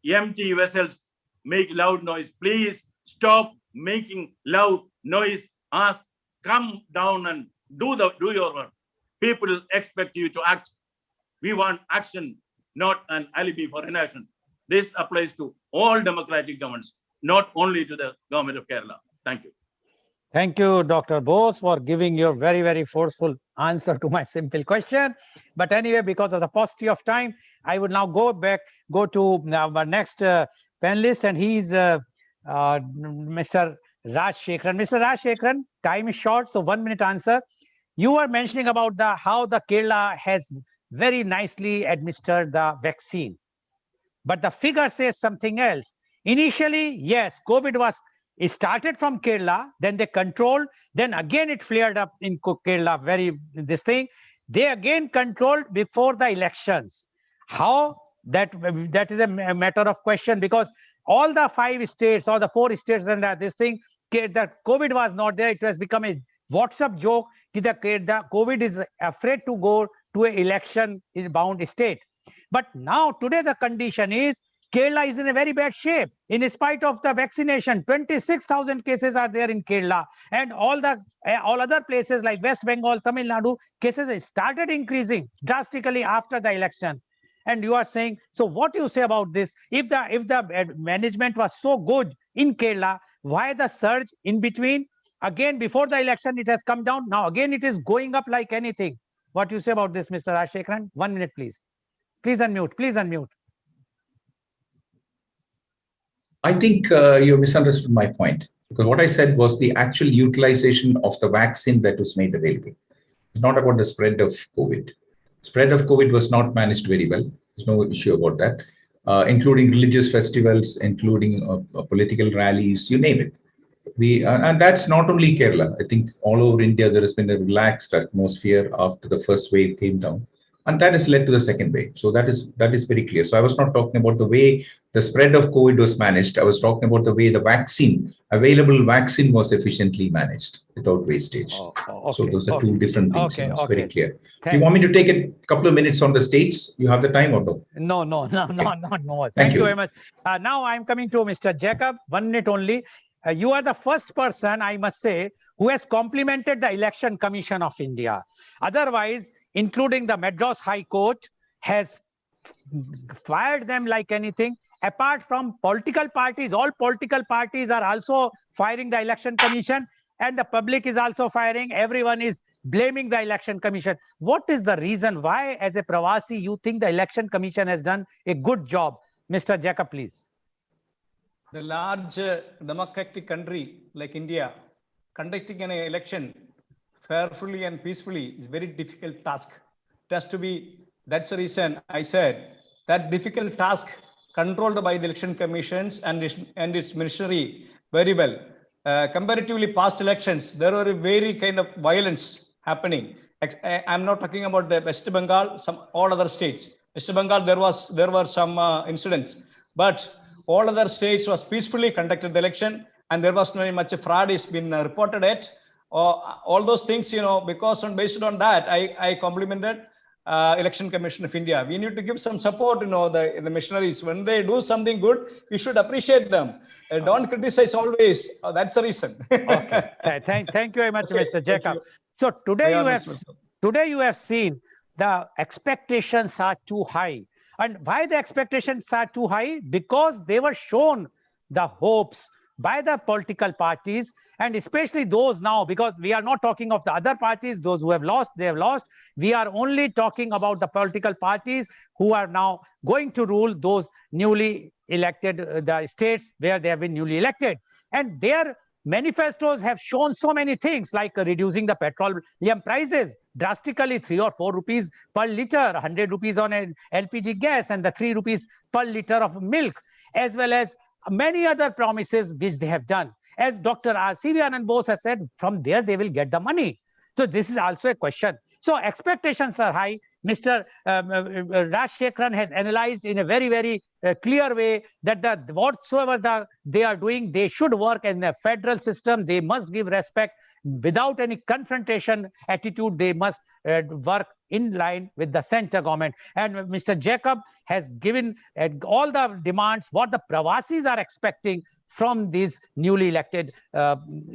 Empty vessels make loud noise. Please stop making loud noise. Ask, come down and do your work. People expect you to act. We want action, not an alibi for inaction. This applies to all democratic governments, not only to the government of Kerala. Thank you. Thank you, Dr. Bose, for giving your very, very forceful answer to my simple question. But anyway, because of the paucity of time, I would now go to our next panelist, and he's Mr. Rajshekharan. Mr. Rajshekharan, time is short, so 1 minute answer. You were mentioning about how the Kerala has very nicely administered the vaccine. But the figure says something else. Initially, yes, it started from Kerala, then they controlled, then again it flared up in Kerala, they again controlled before the elections. How? That is a matter of question, because all the 5 states or the 4 states and that COVID was not there. It has become a WhatsApp joke. The COVID is afraid to go to an election bound state. But now today the condition is Kerala is in a very bad shape. In spite of the vaccination, 26,000 cases are there in Kerala, and all other places like West Bengal, Tamil Nadu, cases started increasing drastically after the election. And you are saying, so what do you say about this? If the management was so good in Kerala, why the surge in between? Again, before the election, it has come down. Now again, it is going up like anything. What do you say about this, Mr. Rajshekharan? 1 minute, please. Please unmute. Please unmute. I think you misunderstood my point, because what I said was the actual utilization of the vaccine that was made available. It's not about the spread of COVID. Spread of COVID was not managed very well. There's no issue about that, including religious festivals, including political rallies, you name it. And that's not only Kerala. I think all over India, there has been a relaxed atmosphere after the first wave came down. And that has led to the second wave. So that is very clear. So I was not talking about the way the spread of COVID was managed. I was talking about the way the available vaccine was efficiently managed without wastage. Okay. So those are two different things. It's very clear. Do you want me to take a couple of minutes on the states? You have the time or no? No. Okay. Thank you very much. Now I'm coming to Mr. Jacob. 1 minute only. You are the first person, I must say, who has complimented the Election Commission of India. Otherwise, including the Madras High Court, has fired them like anything. Apart from political parties, all political parties are also firing the Election Commission, and the public is also firing. Everyone is blaming the Election Commission. What is the reason why, as a Pravasi, you think the Election Commission has done a good job? Mr. Jacob, please. The large democratic country like India, conducting an election fairly and peacefully is a very difficult task. It has to be, that's the reason I said that difficult task controlled by the election commissions and its ministry very well. Comparatively past elections, there were very kind of violence happening. I'm not talking about the West Bengal, all other states. West Bengal, there were some incidents, but all other states was peacefully conducted the election, and there was not much fraud is been reported yet. All those things, because based on that, I complimented Election Commission of India. We need to give some support, the missionaries. When they do something good, we should appreciate them. Don't criticize always. That's the reason. Okay. Thank you very much, Mr. Jacob. So today you have seen the expectations are too high. And why the expectations are too high? Because they were shown the hopes by the political parties, and especially those now, because we are not talking of the other parties, those who have lost, they have lost. We are only talking about the political parties who are now going to rule those newly elected, the states where they have been newly elected. And their manifestos have shown so many things, like reducing the petroleum prices drastically, 3 or 4 rupees per liter, 100 rupees on an LPG gas, and the 3 rupees per liter of milk, as well as many other promises which they have done. As Dr. C.V. Anand Bose has said, from there they will get the money. So this is also a question. So expectations are high. Mr. Rajshekharan has analyzed in a very, very clear way that whatsoever they are doing, they should work in a federal system. They must give respect without any confrontation attitude. They must work in line with the center government. And Mr. Jacob has given all the demands, what the Pravasis are expecting from these newly elected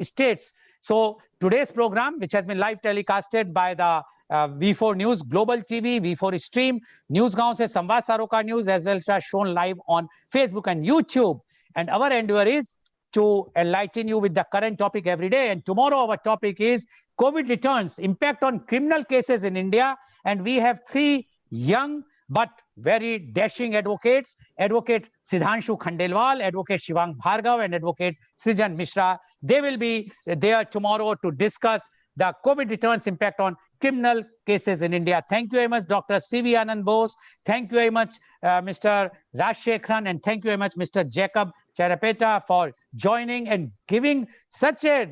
states. So today's program, which has been live telecasted by the V4 News, Global TV, V4 Stream, Newsgaon se Samvad Saroka News, as well as shown live on Facebook and YouTube. And our endeavor is to enlighten you with the current topic every day. And tomorrow our topic is COVID returns, impact on criminal cases in India. And we have 3 young but very dashing advocates, Advocate Sidhanshu Khandelwal, Advocate Shivang Bhargav, and Advocate Srijan Mishra. They will be there tomorrow to discuss the COVID returns impact on criminal cases in India. Thank you very much, Dr. C.V. Anand Bose. Thank you very much, Mr. Rajshekharan, and thank you very much, Mr. Jacob Charapeta, for joining and giving such a,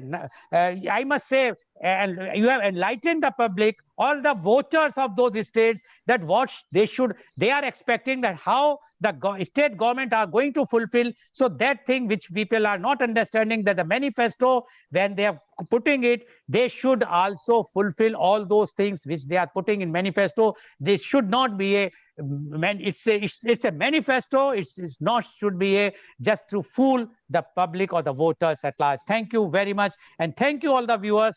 I must say, and you have enlightened the public, all the voters of those states, that what they are expecting, that how the state government are going to fulfill. So that thing which people are not understanding, that the manifesto, when they are putting it, they should also fulfill all those things which they are putting in manifesto. This should not be a, it's a manifesto. It's not should be a just to fool the public or the voters at large. Thank you very much, and thank you all the viewers